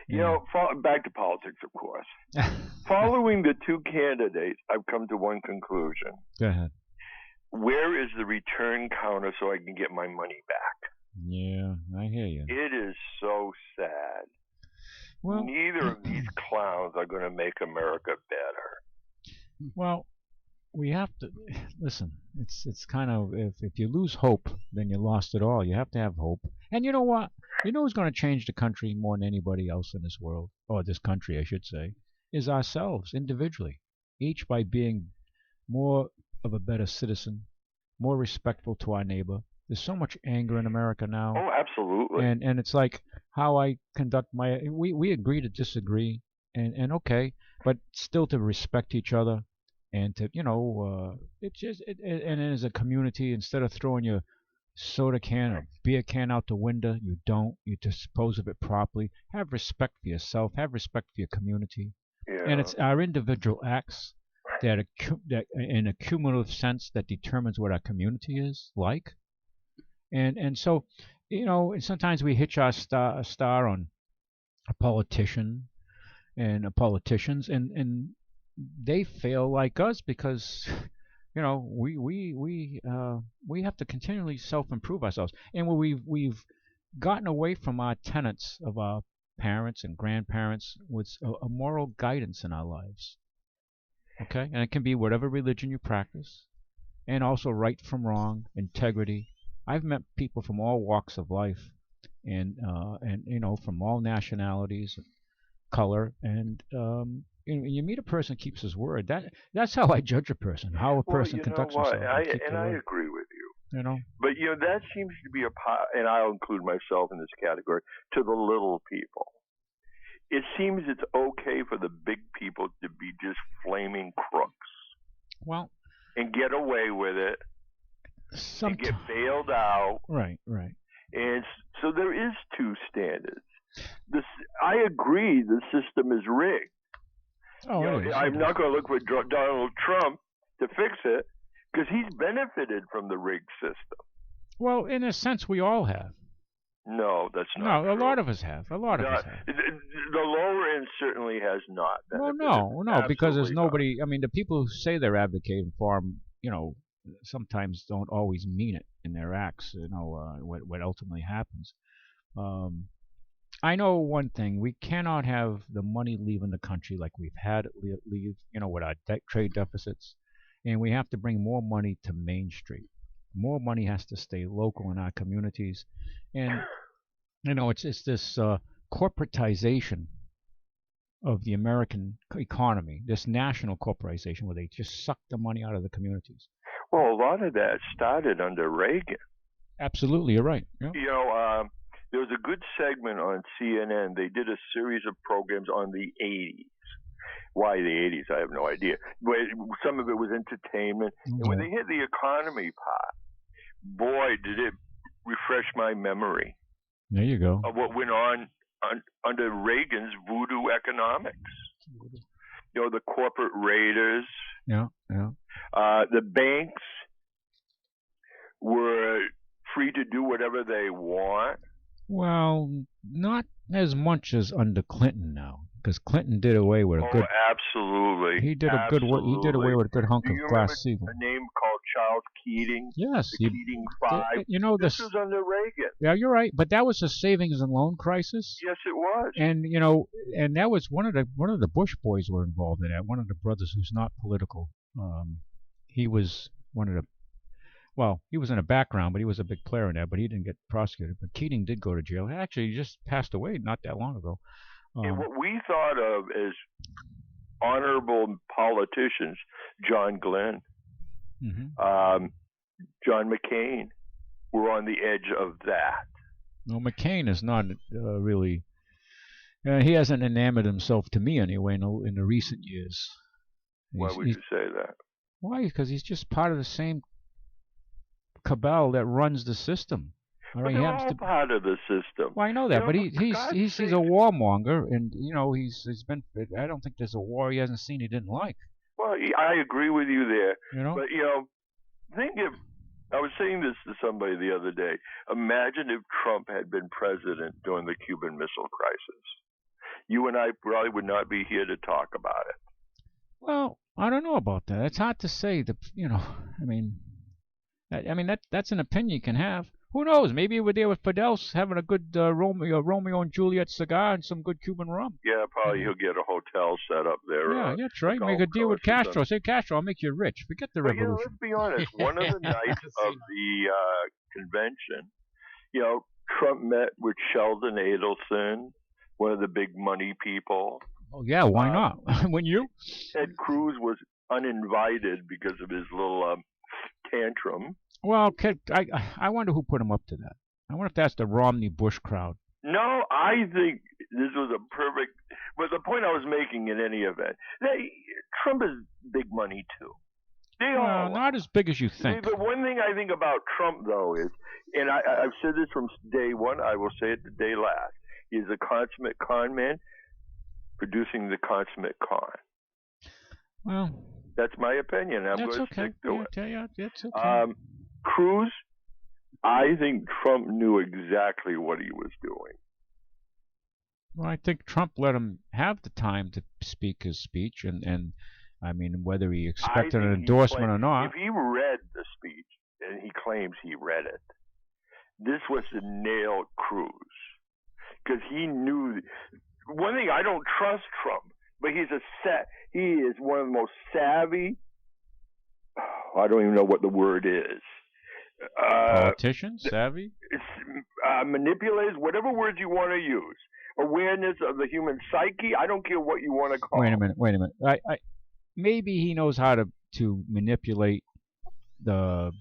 You know, back to politics, of course. Following the two candidates, I've come to one conclusion. Go ahead. Where is the return counter so I can get my money back? Yeah, I hear you. It is so sad. Well, neither of these clowns are going to make America better. Well, we have to listen. It's kind of if you lose hope, then you lost it all. You have to have hope. And you know what? You know who's going to change the country more than anybody else in this world, or this country, I should say, is ourselves individually. Each by being more of a better citizen, more respectful to our neighbor. There's so much anger in America now. Oh, absolutely. And it's like how I conduct my. We agree to disagree, and okay, but still to respect each other. And to and as a community, instead of throwing your soda can or beer can out the window, you dispose of it properly. Have respect for yourself. Have respect for your community. Yeah. And it's our individual acts that in a cumulative sense that determines what our community is like. And so sometimes we hitch our star on a politician and politicians and they fail like us because we have to continually self-improve ourselves, and where we've gotten away from our tenets of our parents and grandparents with a moral guidance in our lives. Okay, and it can be whatever religion you practice, and also right from wrong, integrity. I've met people from all walks of life, and from all nationalities, color, and you meet a person who keeps his word. That's how I judge a person, how a person conducts himself. I agree with you. You know. But that seems to be and I'll include myself in this category, to the little people. It seems it's okay for the big people to be just flaming crooks. Well, and get away with it. And get bailed out. Right. And so there is two standards. I agree the system is rigged. Oh, I'm not going to look for Donald Trump to fix it because he's benefited from the rigged system. Well, in a sense, we all have. No, that's not true. A lot of us have. A lot of us have. The lower end certainly has not. Well, no, because there's nobody. I mean, the people who say they're advocating for him, sometimes don't always mean it in their acts. What ultimately happens. I know one thing: we cannot have the money leaving the country like we've had it leave. With our trade deficits, and we have to bring more money to Main Street. More money has to stay local in our communities, and it's this corporatization of the American economy, this national corporatization where they just suck the money out of the communities. Well, a lot of that started under Reagan. Absolutely, you're right. Yeah. There was a good segment on CNN. They did a series of programs on the 80s. Why the 80s? I have no idea. But some of it was entertainment. Mm-hmm. And when they hit the economy part, boy, did it refresh my memory. There you go. Of what went on under Reagan's voodoo economics. The corporate raiders. Yeah. The banks were free to do whatever they want. Well, not as much as under Clinton now, because Clinton did away with a good. Oh, absolutely. He did a good. He did away with a good hunk of Glass-Steagall. A name called Charles Keating. Yes, the Keating Five. This was under Reagan. Yeah, you're right, but that was a savings and loan crisis. Yes, it was. And and that was one of the Bush boys were involved in that. One of the brothers who's not political. He was one of the. Well, he was in the background, but he was a big player in that, but he didn't get prosecuted. But Keating did go to jail. Actually, he just passed away not that long ago. And what we thought of as honorable politicians, John Glenn, mm-hmm. John McCain, were on the edge of that. No, McCain is not really... he hasn't enamored himself, to me anyway, in the recent years. Why would you say that? Why? Because he's just part of the same cabal that runs the system. But they're all part of the system. Well, I know that, but he's a warmonger, and he's been. I don't think there's a war he hasn't seen he didn't like. Well, I agree with you there. But think if I was saying this to somebody the other day. Imagine if Trump had been president during the Cuban Missile Crisis. You and I probably would not be here to talk about it. Well, I don't know about that. It's hard to say. That's an opinion you can have. Who knows? Maybe we're there with Fidel having a good Romeo and Juliet cigar and some good Cuban rum. Yeah, probably he'll get a hotel set up there. Yeah, that's right. Make a deal with Castro. Say, Castro, I'll make you rich. Forget the revolution. Let's be honest. One of the nights of the convention, Trump met with Sheldon Adelson, one of the big money people. Oh, yeah, why not? Wouldn't you? Ted Cruz was uninvited because of his little tantrum. Well, I wonder who put him up to that. I wonder if that's the Romney-Bush crowd. No, I think this was a perfect... But the point I was making in any event, Trump is big money, too. They all not as big as you think. The one thing I think about Trump, though, is, and I've said this from day one, I will say it the day last, he's a consummate con man producing the consummate con. Well... That's my opinion. I'm going to stick to it. Yeah, that's okay. Cruz, I think Trump knew exactly what he was doing. Well, I think Trump let him have the time to speak his speech, and I mean, whether he expected an endorsement or not. If he read the speech, and he claims he read it, this was to nail Cruz. Because he knew... One thing, I don't trust Trump. But he is one of the most savvy. I don't even know what the word is. Politicians, savvy, manipulators, whatever words you want to use. Awareness of the human psyche. I don't care what you want to call. Wait a minute. Maybe he knows how to manipulate the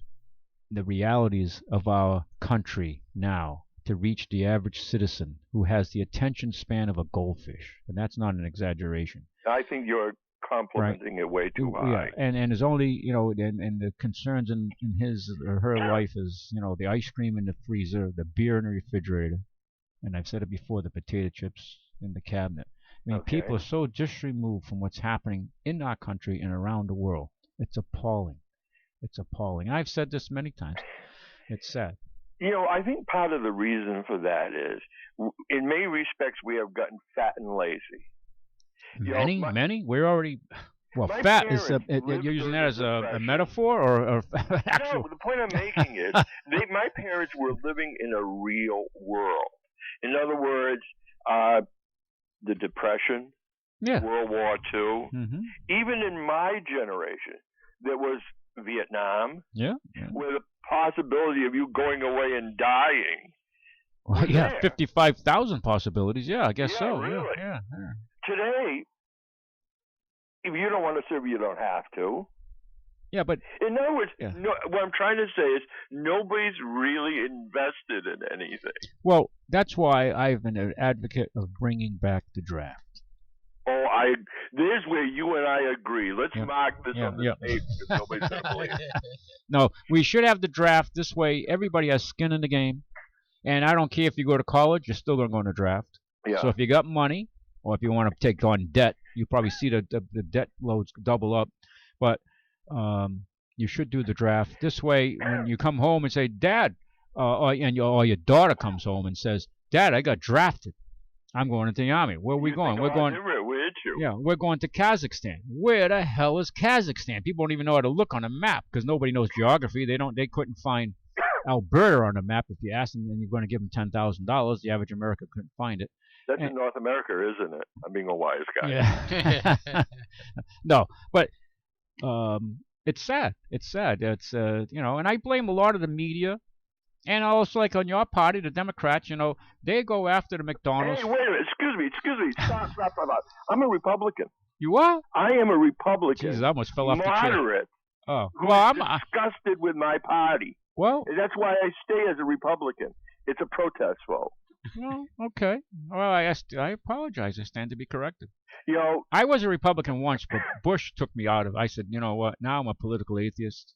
realities of our country now to reach the average citizen who has the attention span of a goldfish, and that's not an exaggeration. I think you're complimenting it way too high. Yeah, and there's only, and the concerns in his or her life is, the ice cream in the freezer, the beer in the refrigerator, and I've said it before, the potato chips in the cabinet. I mean, people are so just removed from what's happening in our country and around the world. It's appalling. It's appalling. I've said this many times. It's sad. I think part of the reason for that is, in many respects, we have gotten fat and lazy. Many? We're already... Well, fat is... you're using that as a metaphor or actual... No, the point I'm making is, my parents were living in a real world. In other words, the Depression, World War II, even in my generation, there was Vietnam, where the possibility of you going away and dying. Well, 55,000 possibilities. Yeah, I guess so. Really. Yeah. Today, if you don't want to serve, you don't have to. Yeah, but in other words, what I'm trying to say is nobody's really invested in anything. Well, that's why I've been an advocate of bringing back the draft. Oh, there's where you and I agree. Let's mark this on the tape because nobody's going to believe it. No, we should have the draft. This way, everybody has skin in the game. And I don't care if you go to college, you're still going to go in the draft. Yeah. So if you got money, or if you want to take on debt, you probably see the debt loads double up. But you should do the draft. This way, when you come home and say, Dad, or your daughter comes home and says, Dad, I got drafted. I'm going into the army. Where are we going? We're going. We're going to Kazakhstan. Where the hell is Kazakhstan? People don't even know how to look on a map because nobody knows geography. They couldn't find Alberta on a map. If you ask them, and you're going to give them $10,000, the average American couldn't find it. That's in North America, isn't it? I'm being a wise guy. Yeah. No, but it's sad. It's sad. It's and I blame a lot of the media. And also, like on your party, the Democrats, they go after the McDonald's. Hey, wait a minute. Excuse me. Stop. I'm a Republican. You are? I am a Republican. Jesus, I almost fell off the chair. Moderate. Oh. Well, I'm disgusted with my party. Well. And that's why I stay as a Republican. It's a protest vote. Well, okay. Well, I apologize. I stand to be corrected. I was a Republican once, but Bush took me out of. I said, you know what? Now I'm a political atheist.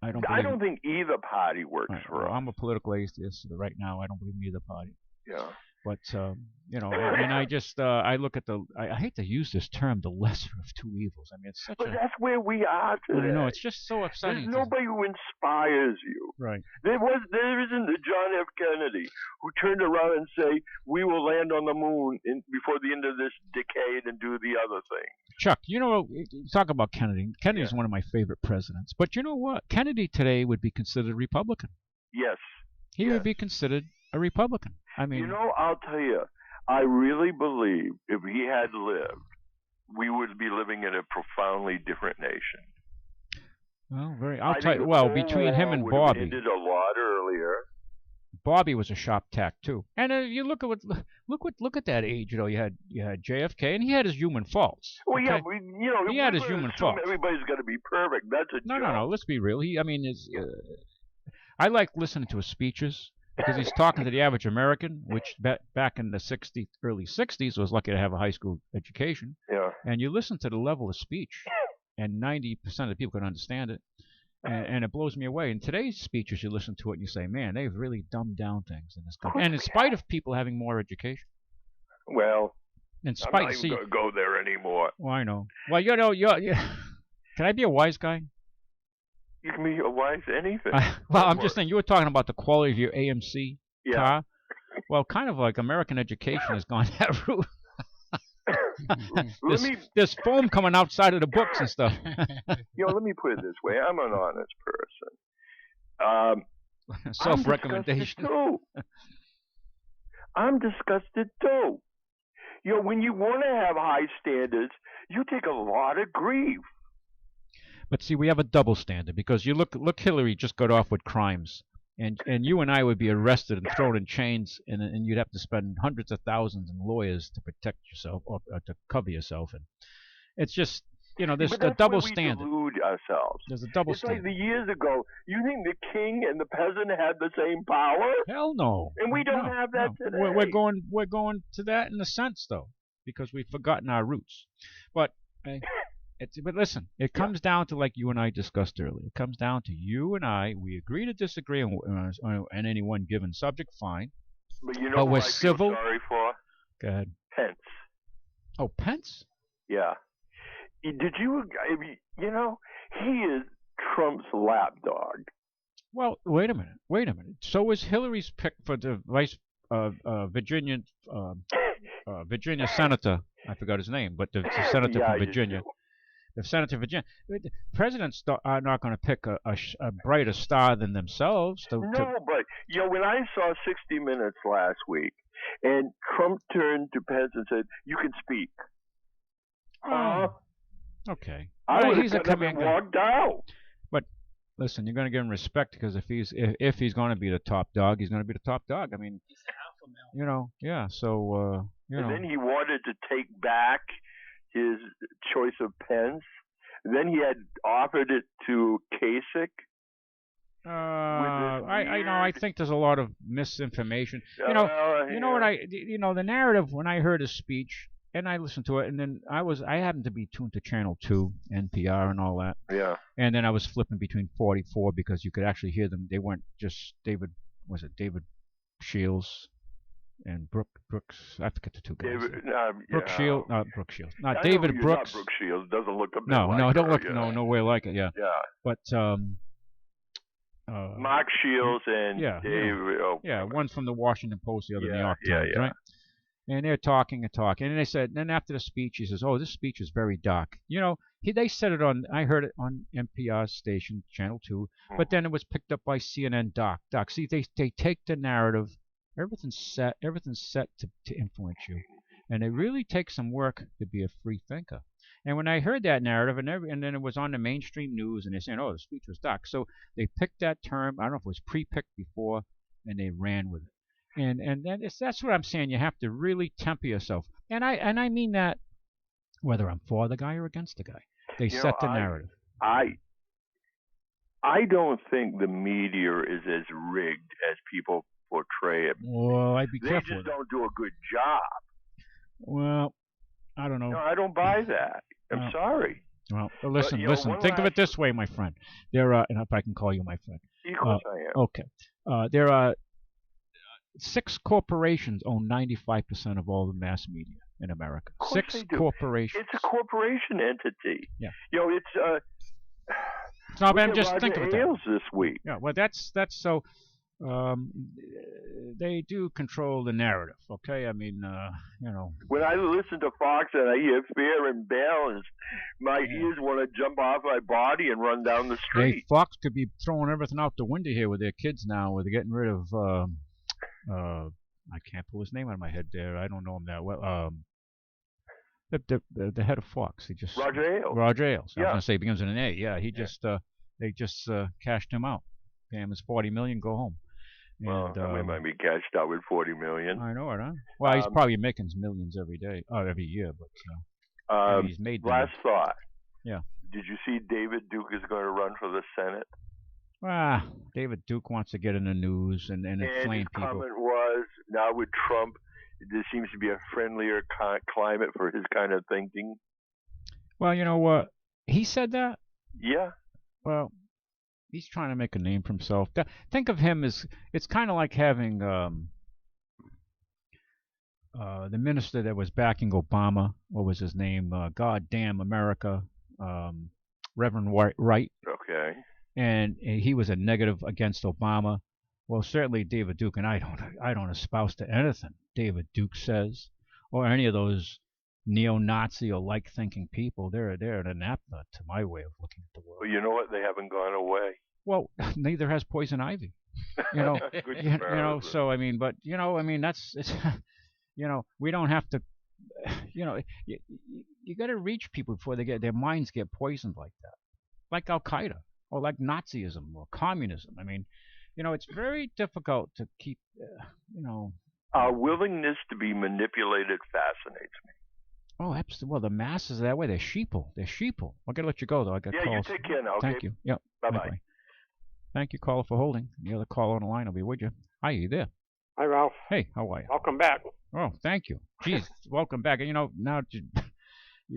I don't think either party works for us. I'm a political atheist right now. I don't believe in either party. Yeah. But and I just I look at I hate to use this term, the lesser of two evils. I mean, it's such But that's where we are today. I know, it's just so upsetting. There's nobody who inspires you. Right. There isn't a John F. Kennedy who turned around and say, we will land on the moon before the end of this decade and do the other thing. Chuck, talk about Kennedy. Kennedy is one of my favorite presidents. But you know what? Kennedy today would be considered a Republican. Yes. He would be considered a Republican. I mean, I'll tell you, I really believe if he had lived, we would be living in a profoundly different nation. Well, between him and Bobby, ended a lot earlier. Bobby was a sharp tack too. And you look at that age. You had JFK, and he had his human faults. Well, okay? Yeah, he had his human faults. Everybody's got to be perfect. That's a joke. No. Let's be real. I like listening to his speeches. Because he's talking to the average American, which back in the early 60s was lucky to have a high school education. Yeah. And you listen to the level of speech, and 90% of the people can understand it. And it blows me away. In today's speeches, you listen to it and you say, man, they've really dumbed down things in this country. And in spite of people having more education. Well, I'm not even going to go there anymore. Well, I know. Well, can I be a wise guy? You can be a wise anything. I'm just saying, you were talking about the quality of your AMC car. Well, kind of like American education has gone that route. There's foam coming outside of the books and stuff. Let me put it this way. I'm an honest person. Self-recommendation. I'm disgusted too. when you want to have high standards, you take a lot of grief. But see, we have a double standard because you look Hillary just got off with crimes, and you and I would be arrested and thrown in chains, and you'd have to spend hundreds of thousands in lawyers to protect yourself or to cover yourself, and it's just there's a double standard. Delude ourselves. There's a double it's standard. Like the years ago. You think the king and the peasant had the same power? Hell no. And we don't have that today. We're going to that in a sense though, because we've forgotten our roots. But but listen, it comes down to, like you and I discussed earlier. It comes down to you and I. We agree to disagree on any one given subject. Fine. But you know we're I civil. Feel sorry for? Go ahead. Pence. Oh, Pence? Yeah. Did you? He is Trump's lapdog. Well, wait a minute. So is Hillary's pick for the Virginia senator. I forgot his name, but the senator from Virginia. The senator of Virginia. The presidents are not going to pick a brighter star than themselves. But when I saw 60 Minutes last week, and Trump turned to Pence and said, "You can speak." Okay. I would have got up and walked out. But listen, you're going to give him respect because if he's going to be the top dog, he's going to be the top dog. I mean, he's an alpha male. Yeah. So and then he wanted to take back his choice of Pence. Then he had offered it to Kasich. I think there's a lot of misinformation. The narrative when I heard his speech and I listened to it, and then I happened to be tuned to Channel 2, NPR, and all that. Yeah. And then I was flipping between 44 because you could actually hear them. They weren't just David Shields and Brooks. I forget the two guys. Brooke Shields, not Brooke Shields. Not David Brooks. Not Brooke Shields. Doesn't look a bit no, like no, her, don't look, no, nowhere like it. Yeah. Yeah. But Mark Shields and Dave. One's from the Washington Post, the other New York Times, right? And they're talking, and they said, then after the speech, he says, "Oh, this speech is very dark." They said it on. I heard it on NPR's station, Channel 2, but then it was picked up by CNN. Dark. See, they take the narrative. Everything's set to influence you, and it really takes some work to be a free thinker. And when I heard that narrative, and then it was on the mainstream news, and they're saying, "Oh, the speech was dark," so they picked that term. I don't know if it was pre-picked before, and they ran with it. And that's what I'm saying. You have to really temper yourself, and I mean that whether I'm for the guy or against the guy. They set the narrative. I don't think the media is as rigged as people portray it. Well, I'd be careful. They just don't do a good job. Well, I don't know. No, I don't buy that. I'm sorry. Well, listen. Think of it this way, my friend. There are, and if I can call you my friend. Of course I am. Okay. There are 6 corporations own 95% of all the mass media in America. 6 corporations. It's a corporation entity. Yeah. It's no, I'm just thinking of that. This week. Yeah. Well, that's so. They do control the narrative. Okay. I mean, When I listen to Fox and I hear fair and balanced, my ears want to jump off my body and run down the street. Hey, Fox could be throwing everything out the window here with their kids now, where they're getting rid of. I can't pull his name out of my head there. I don't know him that well. The head of Fox. He just Roger Ailes. Roger Ailes. I was Yeah. gonna say it begins with an A. Yeah. They just cashed him out. Pay him his $40 million. Go home. Well, he might be cashed out with $40 million. I know it, huh? Well, he's probably making millions every year, but he's made. Last thought. Yeah. Did you see David Duke is going to run for the Senate? David Duke wants to get in the news and inflame people. His comment was, now with Trump, there seems to be a friendlier climate for his kind of thinking. Well, you know what? He said that? Yeah. Well, he's trying to make a name for himself. Think of him as, it's kind of like having the minister that was backing Obama. What was his name? God damn America. Reverend Wright. Okay. And he was a negative against Obama. Well, certainly David Duke, and I don't espouse to anything David Duke says, or any of those neo-Nazi or like-thinking people. They're an anathema to my way of looking at the world. Well, you know what? They haven't gone away. Well, neither has poison ivy. So I mean, but that's it's. We don't have to you know, you got to reach people before their minds get poisoned like that, like Al Qaeda or like Nazism or communism. I mean, it's very difficult to keep, you know. Our willingness to be manipulated fascinates me. Oh, absolutely. Well, the masses are that way. They're sheeple. I got to let you go, though. I got calls. You take care now. Thank Okay? you. Yep. Bye-bye. Thank you, caller, for holding. The other caller on the line will be with you. Hi, you there? Hi, Ralph. Hey, how are you? Welcome back. Oh, thank you. Geez, welcome back. Now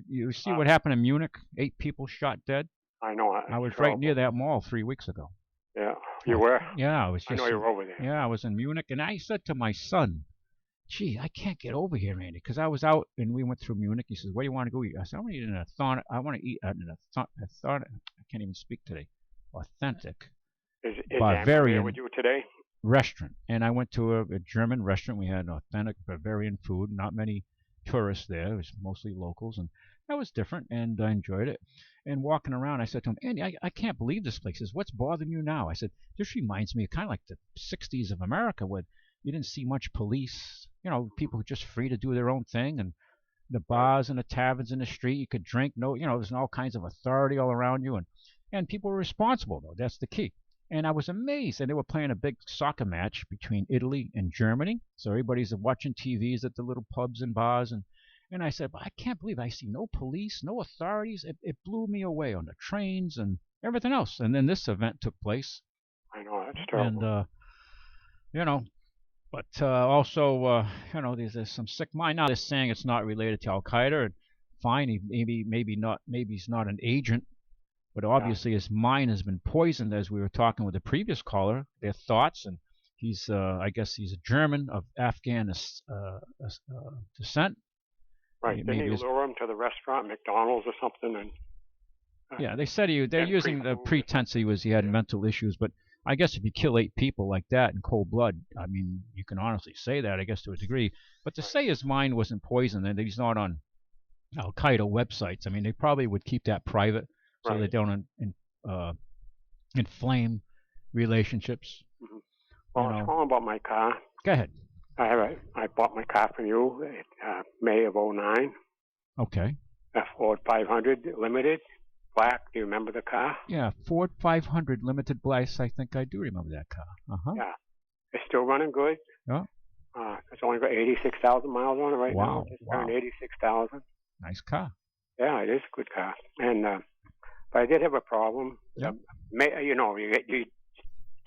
you see what happened in Munich? 8 people shot dead. I know. I was right near that mall 3 weeks ago. Yeah, you were? Yeah, I was. I know you were over there. Yeah, I was in Munich, and I said to my son, "Gee, I can't get over here, Andy, because I was out and we went through Munich." He says, "Where do you want to go eat?" I said, "I want to eat in I want to eat in I can't even speak today. Authentic Is Bavarian with you today? Restaurant." And I went to a German restaurant. We had authentic Bavarian food. Not many tourists there. It was mostly locals, and that was different, and I enjoyed it. And walking around, I said to him, "Andy, I can't believe this place." He says, "What's bothering you now?" I said, "This reminds me of kind of like the 60s of America, where you didn't see much police. People were just free to do their own thing, and the bars and the taverns in the street, you could drink. No, there's all kinds of authority all around you, and people were responsible, though. That's the key." And I was amazed. And they were playing a big soccer match between Italy and Germany. So everybody's watching TVs at the little pubs and bars. And I said, "But I can't believe I see no police, no authorities." It blew me away on the trains and everything else. And then this event took place. I know, that's terrible. And, but also, there's some sick mind. Now they're saying it's not related to Al Qaeda. Fine, maybe not. Maybe he's not an agent. But obviously his mind has been poisoned, as we were talking with the previous caller, their thoughts. And he's, I guess he's a German of Afghan descent. Right. Didn't he lure him to the restaurant, McDonald's or something? And yeah, they said they're using the pretense he had mental issues. But I guess if you kill 8 people like that in cold blood, I mean, you can honestly say that, I guess, to a degree. But to say his mind wasn't poisoned and that he's not on Al Qaeda websites, I mean, they probably would keep that private. So they don't inflame relationships. Mm-hmm. Well, I was calling about my car. Go ahead. I bought my car from you May of '09. Okay. A Ford 500 Limited, black. Do you remember the car? Yeah, Ford 500 Limited black. I think I do remember that car. Uh-huh. Yeah. It's still running good. Yeah. It's only got 86,000 miles on it right now. Just turned 86,000. Nice car. Yeah, it is a good car. And but I did have a problem. Yep. You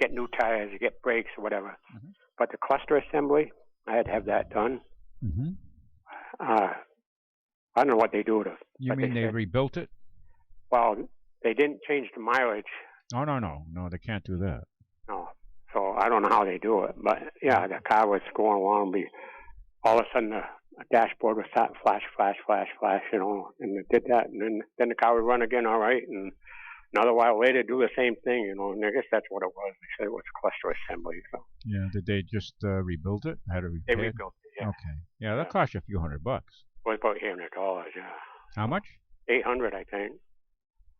get new tires, you get brakes or whatever. Mm-hmm. But the cluster assembly, I had to have that done. Mm-hmm. I don't know what they do to it. You mean they rebuilt it? Well, they didn't change the mileage. Oh, no, they can't do that. No. So I don't know how they do it. But, yeah, the car was going along. All of a sudden, the dashboard was starting flash, and it did that. And then the car would run again all right. And another while later, do the same thing, and I guess that's what it was. They said it was cluster assembly. So. Yeah, did they just rebuild it? How to repair? They rebuilt it, yeah. Okay. Yeah, that cost you a few $100. It was about $800, yeah. How much? $800, I think.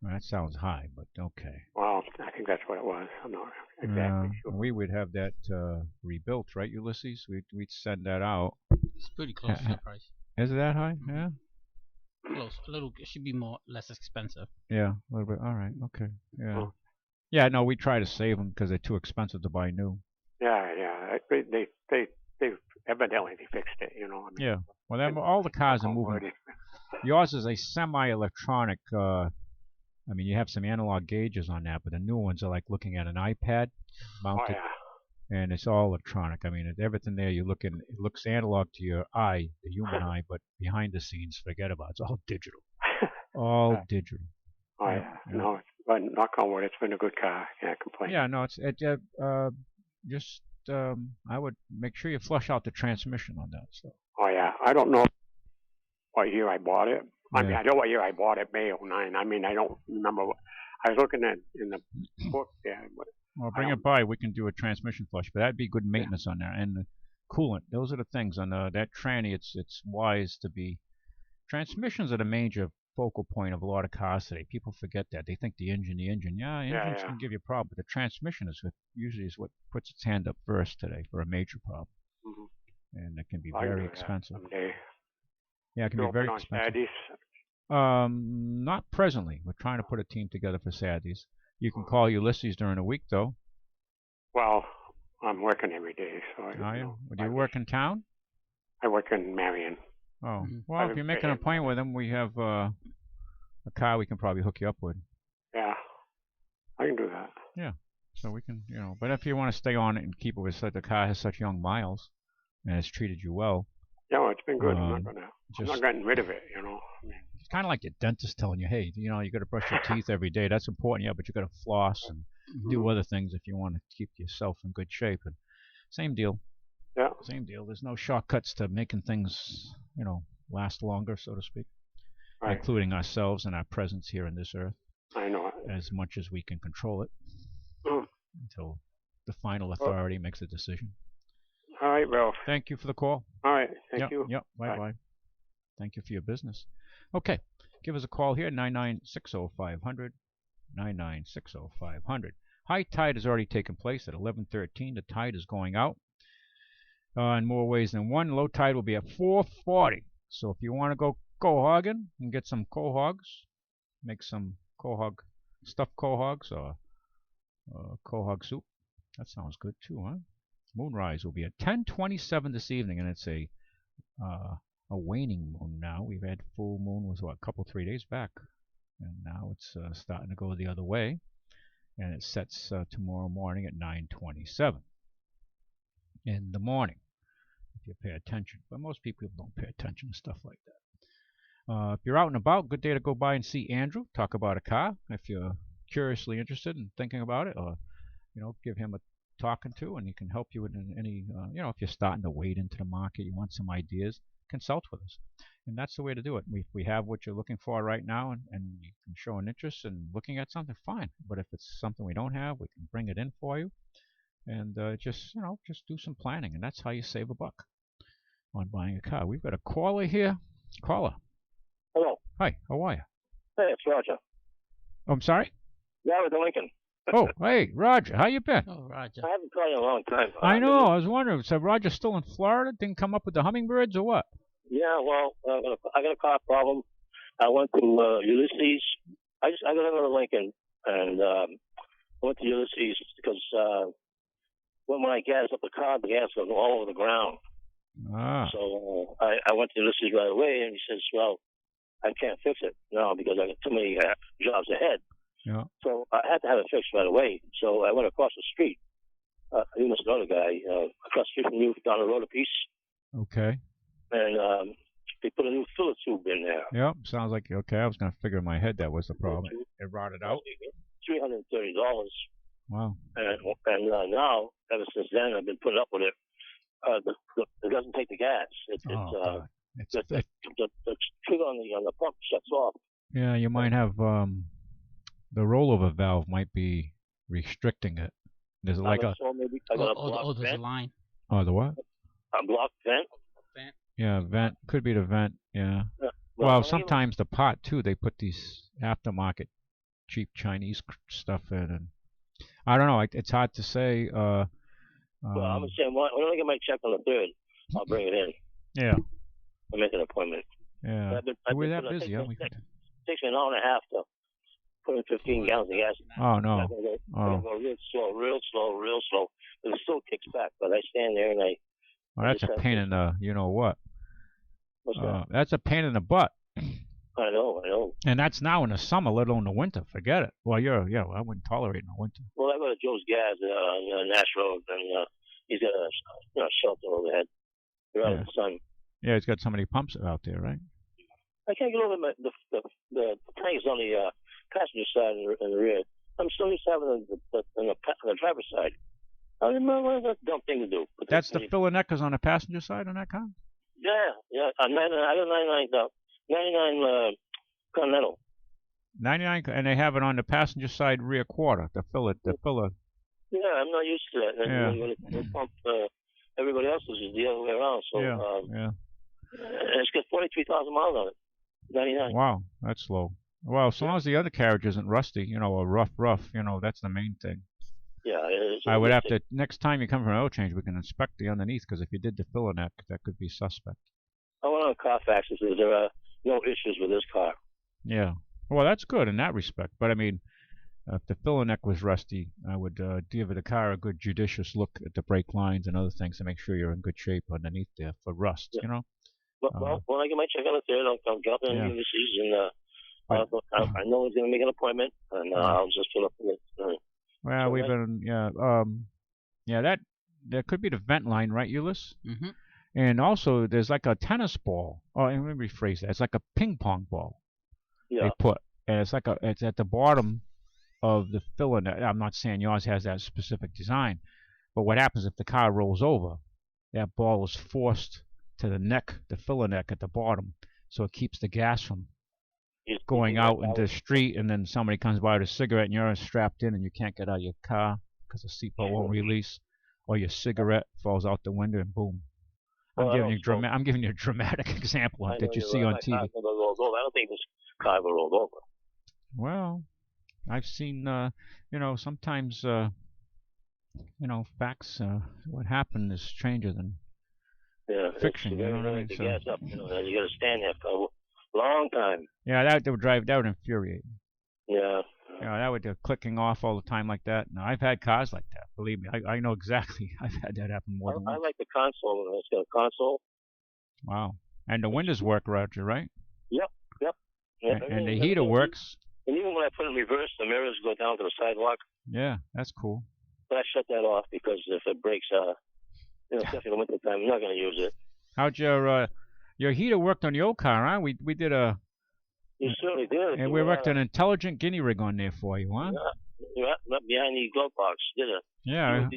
Well, that sounds high, but okay. Well, I think that's what it was. I'm not exactly sure. We would have that rebuilt, right, Ulysses? We'd send that out. It's pretty close to the price. Is it that high? Yeah. Close. A little. It should be less expensive. Yeah, a little bit. All right. Okay. Yeah. Yeah. No, we try to save them because they're too expensive to buy new. Yeah. They evidently they fixed it. I mean, yeah. Well, all the cars are moving. Yours is a semi-electronic. I mean, you have some analog gauges on that, but the new ones are like looking at an iPad mounted. Oh, yeah. And it's all electronic. I mean, everything there, it looks analog to your eye, the human eye, but behind the scenes, forget about it. It's all digital. All digital. Oh, yeah. No, but knock on wood, it's been a good car. Can't complain. Yeah, no, I would make sure you flush out the transmission on that. So. Oh, yeah. I don't know what year I bought it. I mean, I know what year I bought it, May '09. I mean, I don't remember. I was looking at in the book there. But well, bring it by. We can do a transmission flush, but that'd be good maintenance on there. And the coolant, those are the things. On that tranny, it's wise to be. Transmissions are the major focal point of a lot of cars today. People forget that. They think the engine. Yeah, engines can give you a problem, but the transmission usually what puts its hand up first today for a major problem. Mm-hmm. And it can be very expensive. Someday. Yeah, it can be very expensive. Saturdays? Not presently. We're trying to put a team together for Saturdays. You can call Ulises during the week, though. Well, I'm working every day, so Do you work in town? I work in Marion. Oh, well, if you make an appointment with him, we have a car we can probably hook you up with. Yeah, I can do that. Yeah, so we can, but if you want to stay on it and keep it with the car has such young miles and it's treated you well. Yeah, well, it's been good. I'm not getting rid of it, I mean, it's kind of like your dentist telling you, hey, you got to brush your teeth every day. That's important, yeah, but you got to floss and do other things if you want to keep yourself in good shape. And same deal. Yeah. Same deal. There's no shortcuts to making things, last longer, so to speak, right. Including ourselves and our presence here in this earth. I know it. As much as we can control it until the final authority makes a decision. All right, Ralph. Thank you for the call. All right. Thank you. Yep. Bye-bye. Thank you for your business. Okay. Give us a call here, 9960500, 9960500. High tide has already taken place at 11:13. The tide is going out in more ways than one. Low tide will be at 4:40. So if you want to go quahogging and get some quahogs, make some stuffed quahogs or quahog soup. That sounds good too, huh? Moonrise will be at 10:27 this evening, and it's a waning moon now. We've had full moon was a couple 3 days back, and now it's starting to go the other way, and it sets tomorrow morning at 9:27 in the morning. If you pay attention, but most people don't pay attention to stuff like that. If you're out and about, good day to go by and see Andrew. Talk about a car if you're curiously interested in thinking about it, or give him a talking to, and he can help you with any, if you're starting to wade into the market, you want some ideas, consult with us. And that's the way to do it. We have what you're looking for right now, and you can show an interest in looking at something, fine. But if it's something we don't have, we can bring it in for you, and just do some planning, and that's how you save a buck on buying a car. We've got a caller here. Caller. Hello. Hi, how are you? Hey, it's Roger. Oh, I'm sorry? Yeah, with the Lincoln. Oh, hey, Roger, how you been? Oh, Roger. I haven't called you in a long time. I know, I was wondering, so Roger's still in Florida? Didn't come up with the hummingbirds or what? Yeah, well, I got a car problem. I went to Ulises. I got another Lincoln, and I went to Ulises because when I gas up the car, the gas goes all over the ground. Ah. So I went to Ulises right away, and he says, well, I can't fix it now because I got too many jobs ahead. Yeah. So I had to have it fixed right away. So I went across the street. You must know the guy across the street from you, down the road a piece. Okay. And they put a new filler tube in there. Yep, sounds like okay. I was gonna figure in my head that was the problem. It rotted out. $330. Wow. And now, ever since then, I've been putting up with it. It doesn't take the gas. The trigger on the pump shuts off. Yeah, you might have the rollover valve might be restricting it. There's like a there's a line. Oh, the what? A block vent. Yeah, vent could be the vent. Yeah. Well, sometimes the pot too. They put these aftermarket cheap Chinese stuff in, and I don't know. It's hard to say. Well, I'm saying when I get my check on the 3rd, I'll bring it in. Yeah. I'll make an appointment. Yeah. We're that busy, yeah. It takes me an hour and a half to put in 15 gallons of gas. Oh no. I go real slow. But it still kicks back. But I stand there and I. Well, that's a pain in the you know what. What's that? That's a pain in the butt. I know. And that's now in the summer, let alone the winter. Forget it. Well, I wouldn't tolerate in the winter. Well, I go to Joe's Gas on Nash Road, and he's got a shelter overhead. They're out of the sun. Yeah, he's got so many pumps out there, right? I can't get over the tanks on the passenger side and the rear. I'm still used to having on the driver's side. I mean, that's a dumb thing to do. But that's the filler neckers on the passenger side on that car? Yeah. I got 99 Continental. 99, and they have it on the passenger side rear quarter, the filler. Yeah, I'm not used to that. And when they pump, everybody else is the other way around. So, yeah. It's got 43,000 miles on it. 99. Wow, that's low. Well, so long as the other carriage isn't rusty, or rough, that's the main thing. Yeah. I would have to, next time you come for an oil change, we can inspect the underneath, because if you did the filler neck, that could be suspect. I went on Carfax and says there are no issues with this car. Yeah. Well, that's good in that respect. But I mean, if the filler neck was rusty, I would give the car a good judicious look at the brake lines and other things to make sure you're in good shape underneath there for rust. Yeah. You know. Well, when I get my check on the third, I'll drop in Yeah. Ulises, and I know he's going to make an appointment, and I'll just fill up in it. Well, we've been that could be the vent line, right, Ulises? Mm-hmm. And also, there's like a tennis ball. Oh, let me rephrase that. It's like a ping pong ball. Yeah. They put, and it's at the bottom of the filler net. I'm not saying yours has that specific design, but what happens if the car rolls over? That ball is forced to the neck, the filler neck at the bottom, so it keeps the gas from going out into the street, and then somebody comes by with a cigarette and you're strapped in and you can't get out of your car because the seatbelt won't release, or your cigarette falls out the window and boom. I'm giving you a dramatic example that you see on TV. I don't think this car ever rolled over. Well, I've seen, sometimes, facts, what happened is stranger than fiction. You know what I mean? Gas up, you got to stand there for a long time. Yeah, that would infuriate me. Yeah. That would clicking off all the time like that. No, I've had cars like that. Believe me, I know exactly. I've had that happen more than once. I like the console. It's got a console. Wow. And the windows work, Roger, right? Yep. And the heater works. And even when I put it in reverse, the mirrors go down to the sidewalk. Yeah, that's cool. But I shut that off because if it breaks, especially in the wintertime, I'm not going to use it. How'd your heater worked on the old car, huh? We did a... You certainly did. And we worked an intelligent guinea rig on there for you, huh? Yeah, right behind the glove box, did it? Yeah. You were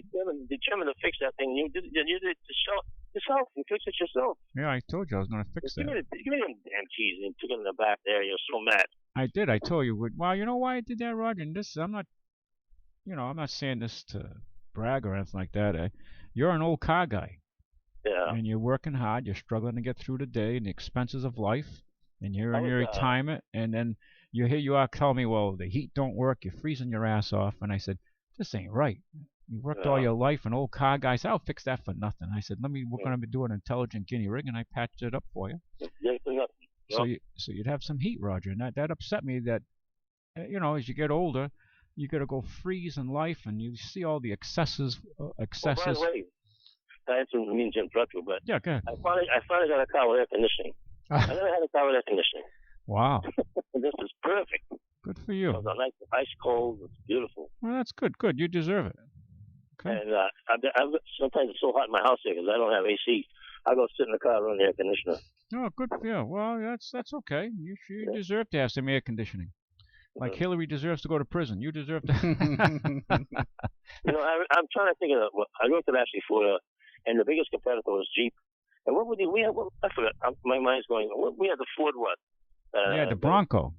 determined to fix that thing. You did it yourself. You fixed it yourself. Yeah, I told you I was going to fix that. Give me them damn keys and took it in the back there. You're so mad. I did. I told you. Well, you know why I did that, Roger? And I'm not saying this to brag or anything like that. You're an old car guy. Yeah. And you're working hard. You're struggling to get through the day and the expenses of life. And you're in your retirement, and then here you are telling me, well, the heat don't work, you're freezing your ass off. And I said, this ain't right. You worked all your life, an old car guy. I said, I'll fix that for nothing. I said, we're going to do an intelligent guinea rig, and I patched it up for you. So you'd have some heat, Roger. And that upset me that, as you get older, you got to go freeze in life, and you see all the excesses. Well, by the way, I didn't mean to interrupt you, but yeah, go ahead. I finally got a car with air conditioning. I never had a car with air conditioning. Wow. This is perfect. Good for you. It's nice, ice cold. It's beautiful. Well, that's good. Good. You deserve it. Okay. And sometimes it's so hot in my house here because I don't have AC. I go sit in the car running the air conditioner. Oh, good for you. Well, that's okay. You deserve to have some air conditioning. Like Hillary deserves to go to prison. You deserve to. I'm trying to think of. I worked at Ashley Ford, and the biggest competitor was Jeep. And what would we have? I forgot. My mind's going. We had the Ford what? The Bronco.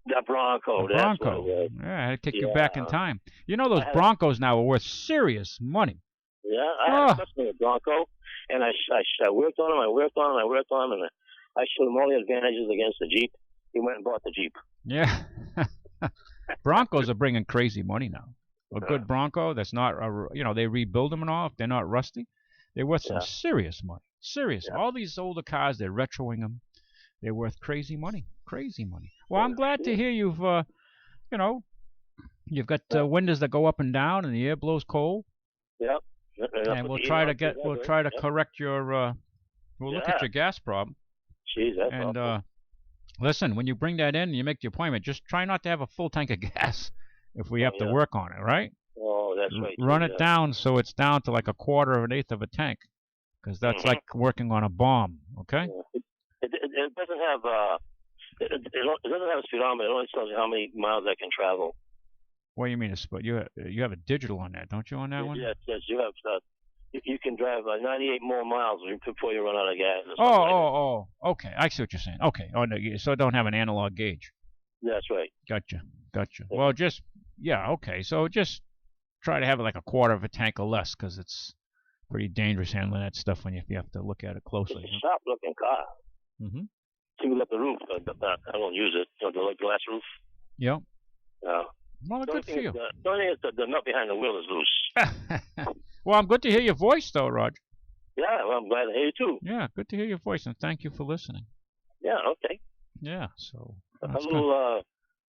The Bronco. The Bronco. Yeah, I had to take you back in time. You know those Broncos now are worth serious money. Yeah, I had a customer with Bronco, and I worked on him. And I showed him all the advantages against the Jeep. He went and bought the Jeep. Yeah. Broncos are bringing crazy money now. A good Bronco that's not, they rebuild them and all. If they're not rusty, they're worth some serious money. Serious. Yeah. All these older cars, they're retroing them. They're worth crazy money. Crazy money. Well, I'm glad to hear you've got windows that go up and down and the air blows cold. Yep. And we'll try to correct your, we'll look at your gas problem. Jeez, that's awful. Listen, when you bring that in and you make the appointment, just try not to have a full tank of gas if we have to work on it, right? Oh, that's right. Run it down so it's down to like a quarter of an eighth of a tank, because that's like working on a bomb, okay? It doesn't have it doesn't have a speedometer. It only tells you how many miles I can travel. What do you mean? You have a digital on that, don't you, on that one? Yes, you have. You can drive 98 more miles before you run out of gas. Okay. I see what you're saying. Okay. Oh, no, so it don't have an analog gauge. That's right. Gotcha. Well, okay. So just try to have it like a quarter of a tank or less, because it's pretty dangerous handling that stuff when you have to look at it closely. It's a sharp-looking car. Mm-hmm. Single up the roof. I don't use it. The glass roof. Yep. Yeah. Well, good for you. The only thing is the nut behind the wheel is loose. Well, I'm good to hear your voice, though, Roger. Yeah, well, I'm glad to hear you too. Yeah, good to hear your voice, and thank you for listening. Yeah, okay. Yeah, so A little,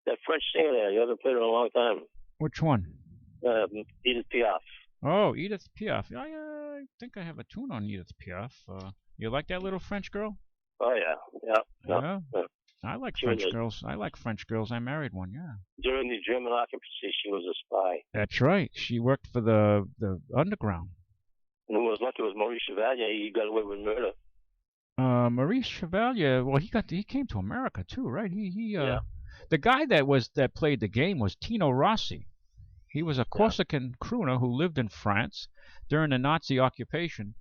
that French singer there, you haven't played in a long time. Which one? Edith Piaf. Oh, Edith Piaf. I think I have a tune on Edith Piaf. You like that little French girl? Oh, yeah. I like French girls. I like French girls. I married one, yeah. During the German occupancy, she was a spy. That's right. She worked for the underground. And who was lucky was Maurice Chevalier. He got away with murder. Maurice Chevalier. Well, he came to America too, right? The guy that played the game was Tino Rossi. He was a Corsican crooner who lived in France during the Nazi occupation.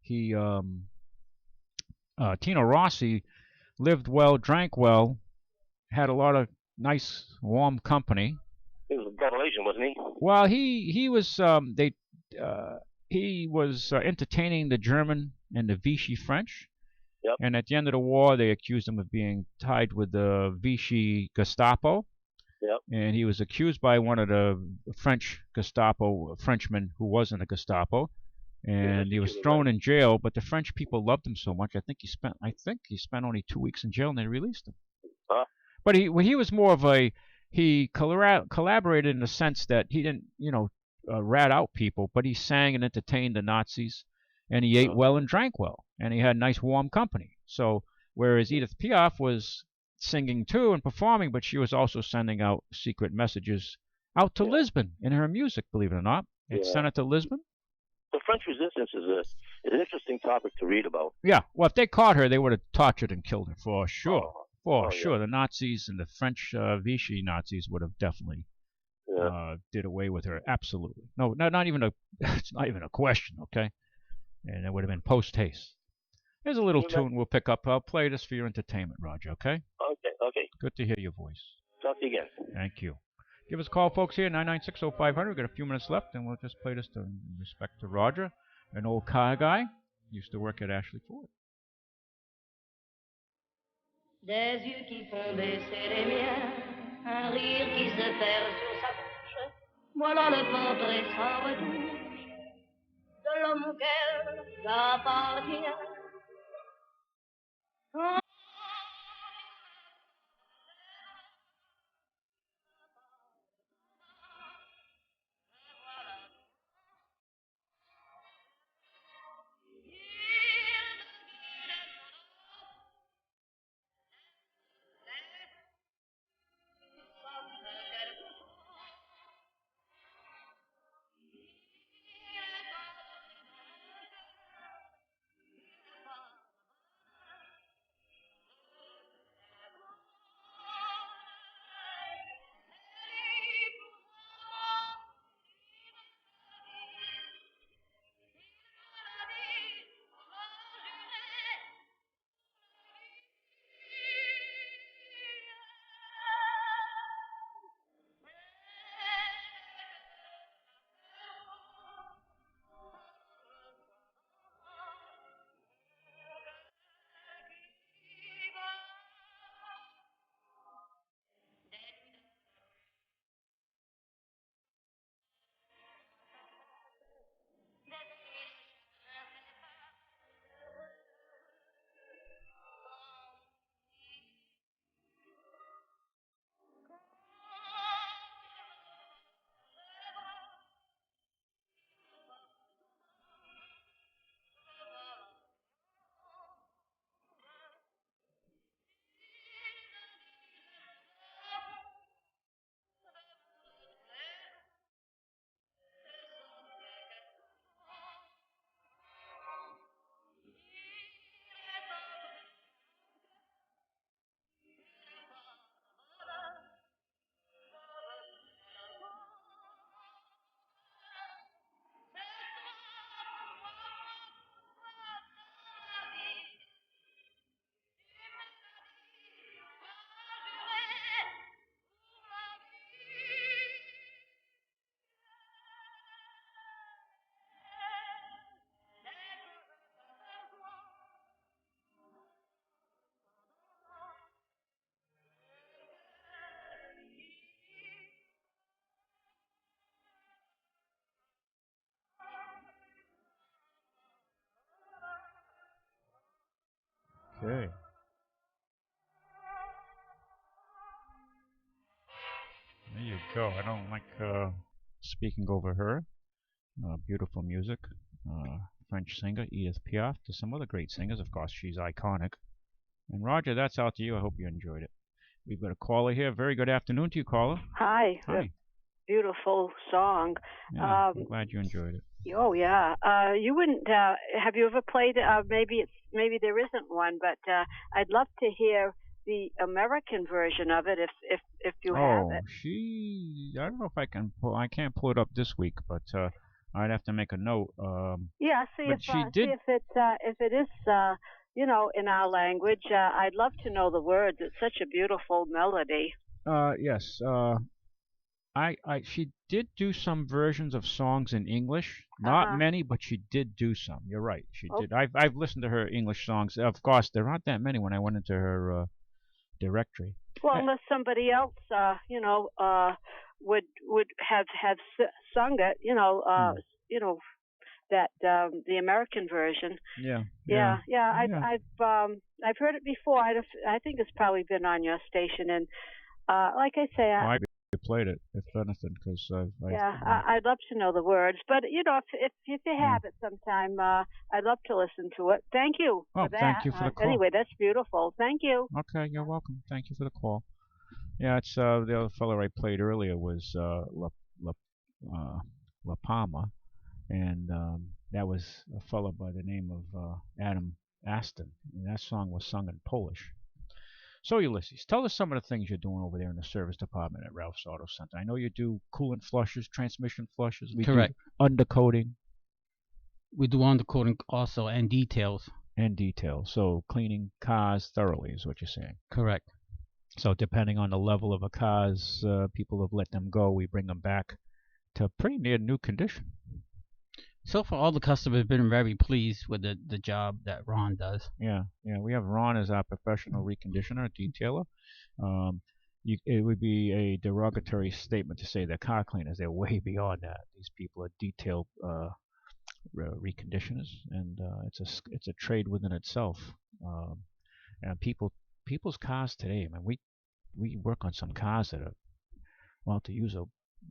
Tino Rossi lived well, drank well, had a lot of nice, warm company. He was a double agent, wasn't he? Well, he was entertaining the German and the Vichy French. Yep. And at the end of the war, they accused him of being tied with the Vichy Gestapo. Yep. And he was accused by one of the French Gestapo Frenchmen who was in the Gestapo. And he was thrown in jail, but the French people loved him so much. I think he spent only 2 weeks in jail, and they released him. Huh? But he was more of he collaborated in the sense that he didn't rat out people, but he sang and entertained the Nazis, and he ate well and drank well, and he had nice warm company. So whereas Edith Piaf was singing too and performing, but she was also sending out secret messages out to Lisbon in her music, believe it or not. It sent it to Lisbon. The French resistance is an interesting topic to read about. Yeah, well, if they caught her, they would have tortured and killed her for sure. Sure. The Nazis and the French Vichy Nazis would have definitely did away with her. Absolutely. No, not even it's not even a question, okay? And it would have been post haste. Here's a little tune we'll pick up. I'll play this for your entertainment, Roger, okay? Okay. Good to hear your voice. Talk to you again. Thank you. Give us a call, folks, here, 996-0500. We've got a few minutes left, and we'll just play this in respect to Roger, an old car guy. Used to work at Ashley Ford. Des yeux qui font baisser les miens, un rire qui se perd sur sa bouche, voilà le portrait sans retouche de l'homme auquel j'appartiens. Okay. There you go. I don't like speaking over her. Beautiful music. French singer Edith Piaf. There's some other great singers. Of course, she's iconic. And Roger, that's out to you. I hope you enjoyed it. We've got a caller here. Very good afternoon to you, caller. Hi. Hi. Beautiful song. Yeah, I'm glad you enjoyed it. Oh yeah. You wouldn't. Have you ever played? Maybe there isn't one, but I'd love to hear the American version of it if you have it. I don't know if I can pull. I can't pull it up this week, but I'd have to make a note. Yeah. See if it is. In our language. I'd love to know the words. It's such a beautiful melody. Yes. She did do some versions of songs in English. Not many, but she did do some. You're right. She did. I've listened to her English songs. Of course, there aren't that many when I went into her directory. Well, unless somebody else, would have sung it. That the American version. Yeah. I've heard it before. I think it's probably been on your station, and like I say, I played it if anything, because I'd love to know the words. But if you have it sometime, I'd love to listen to it. Thank you for that. Thank you for the call. Anyway, that's beautiful. Thank you. Okay, you're welcome. Thank you for the call. Yeah, it's the other fellow I played earlier was La Palma. And that was a fellow by the name of Adam Aston. And that song was sung in Polish. So, Ulises, tell us some of the things you're doing over there in the service department at Ralph's Auto Center. I know you do coolant flushes, transmission flushes. Correct. Do undercoating. We do undercoating also and details. So, cleaning cars thoroughly is what you're saying. Correct. So, depending on the level of a car's, people have let them go. We bring them back to pretty near new condition. So far, all the customers have been very pleased with the job that Ron does. Yeah. We have Ron as our professional reconditioner, detailer. It would be a derogatory statement to say they're car cleaners. They're way beyond that. These people are detail reconditioners, and it's a trade within itself. And people's cars today. I mean, we work on some cars that are, well, to use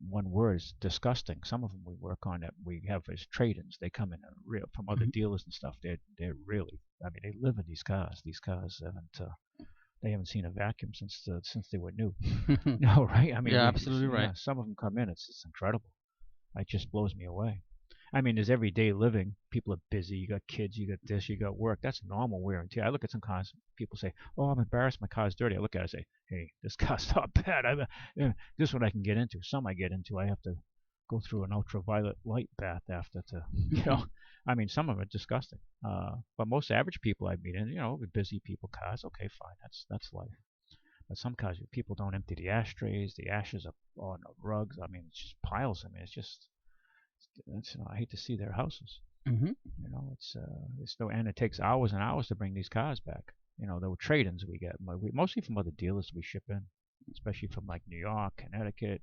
one word, is disgusting. Some of them we work on that we have as trade-ins. They come in from other dealers and stuff. They're really, I mean, they live in these cars. These cars haven't seen a vacuum since they were new. No, right? I mean, you're absolutely right. Some of them come in. It's incredible. It just blows me away. I mean, there's everyday living. People are busy. You got kids. You got this. You got work. That's normal wear and tear. I look at some cars. People say, "Oh, I'm embarrassed. My car's dirty." I look at it and say, "Hey, this car's not bad. This one I can get into. Some I get into. I have to go through an ultraviolet light bath after to, I mean, some of it disgusting. But most average people I meet, and with busy people, cars. Okay, fine. That's life. But some cars, people don't empty the ashtrays. The ashes are on the rugs. I mean, it's just piles. I mean, it's just. I hate to see their houses. Mm-hmm. And it takes hours and hours to bring these cars back. There were trade-ins we get, mostly from other dealers we ship in, especially from like New York, Connecticut.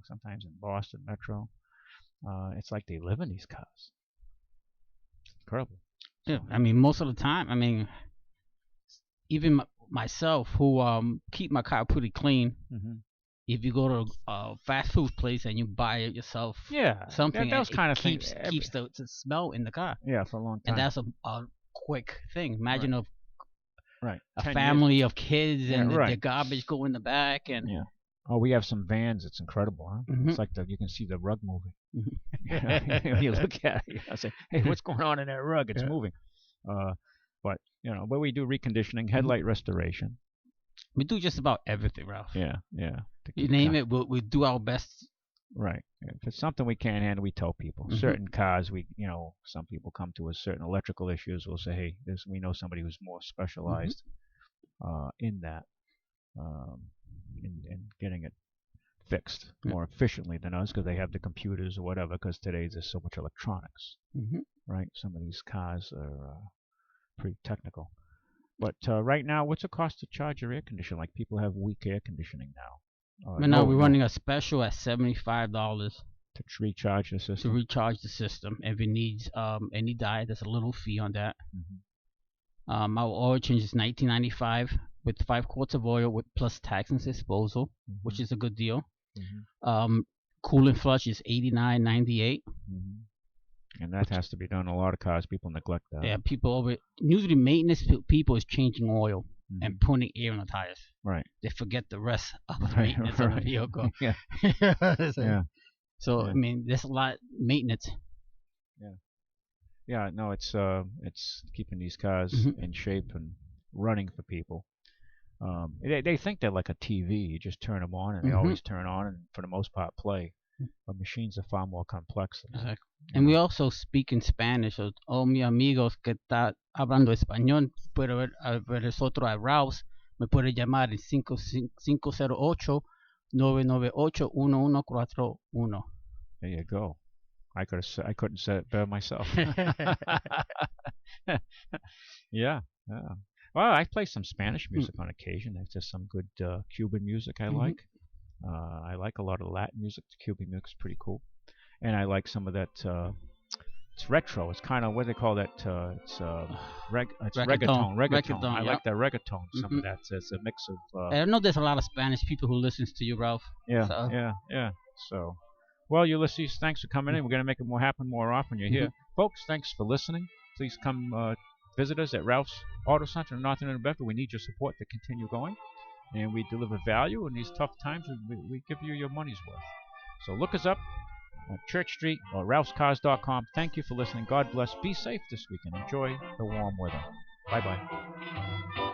Sometimes in Boston Metro. It's like they live in these cars. It's incredible. Yeah, I mean, most of the time, I mean, even myself, who keep my car pretty clean. Mm-hmm. If you go to a fast food place and you buy it yourself, something those kind of keeps things keeps the smell in the car. Yeah, for a long time. And that's a quick thing. Imagine a 10 family years. of kids and the garbage go in the back and. Yeah. Oh, we have some vans. It's incredible, huh? Mm-hmm. It's like you can see the rug moving. Mm-hmm. When you look at it, I say, "Hey, what's going on in that rug? It's moving." But we do reconditioning, headlight restoration. We do just about everything, Ralph. Yeah. You name it, we'll do our best. Right. If it's something we can't handle, we tell people. Mm-hmm. Certain cars, some people come to us, certain electrical issues. We'll say, hey, we know somebody who's more specialized in that, in getting it fixed more efficiently than us because they have the computers or whatever, because today there's so much electronics. Mm-hmm. Right? Some of these cars are pretty technical. But right now, what's it cost to charge your air conditioner? Like people have weak air conditioning now. Now we're running a special at $75 to recharge the system. To recharge the system. If it needs any dye, there's a little fee on that. Mm-hmm. Our oil change is $19.95 with 5 quarts of oil with plus tax and disposal, which is a good deal. Cool and flush is $89.98. And that has to be done. A lot of cars, people neglect that. Yeah, usually maintenance people is changing oil and putting air in the tires. Right. They forget the rest of the maintenance of the vehicle. Yeah. So I mean, there's a lot of maintenance. Yeah. No, it's keeping these cars in shape and running for people. They think they're like a TV. You just turn them on and they always turn on and for the most part play. But machines are far more complex than that. Exactly. And we also speak in Spanish. So, mi amigos que está hablando español, puede ver nosotros a Rouse, me puede llamar en 508-998-1141. There you go. I couldn't say it better myself. Yeah. Well, I play some Spanish music on occasion. There's just some good Cuban music I like. I like a lot of Latin music. The Cuban music is pretty cool. And I like some of that. It's retro. It's kind of what they call that. It's reggaeton. Reggaeton. I like that reggaeton. Some of that. It's a mix of. I know there's a lot of Spanish people who listens to you, Ralph. Yeah. So, well, Ulysses, thanks for coming in. We're gonna make it happen more often. You're here, folks. Thanks for listening. Please come visit us at Ralph's Auto Center in North End of Bedford. We need your support to continue going, and we deliver value in these tough times. We give you your money's worth. So look us up on Church Street or Ralph'sCars.com. Thank you for listening. God bless. Be safe this weekend. Enjoy the warm weather. Bye-bye.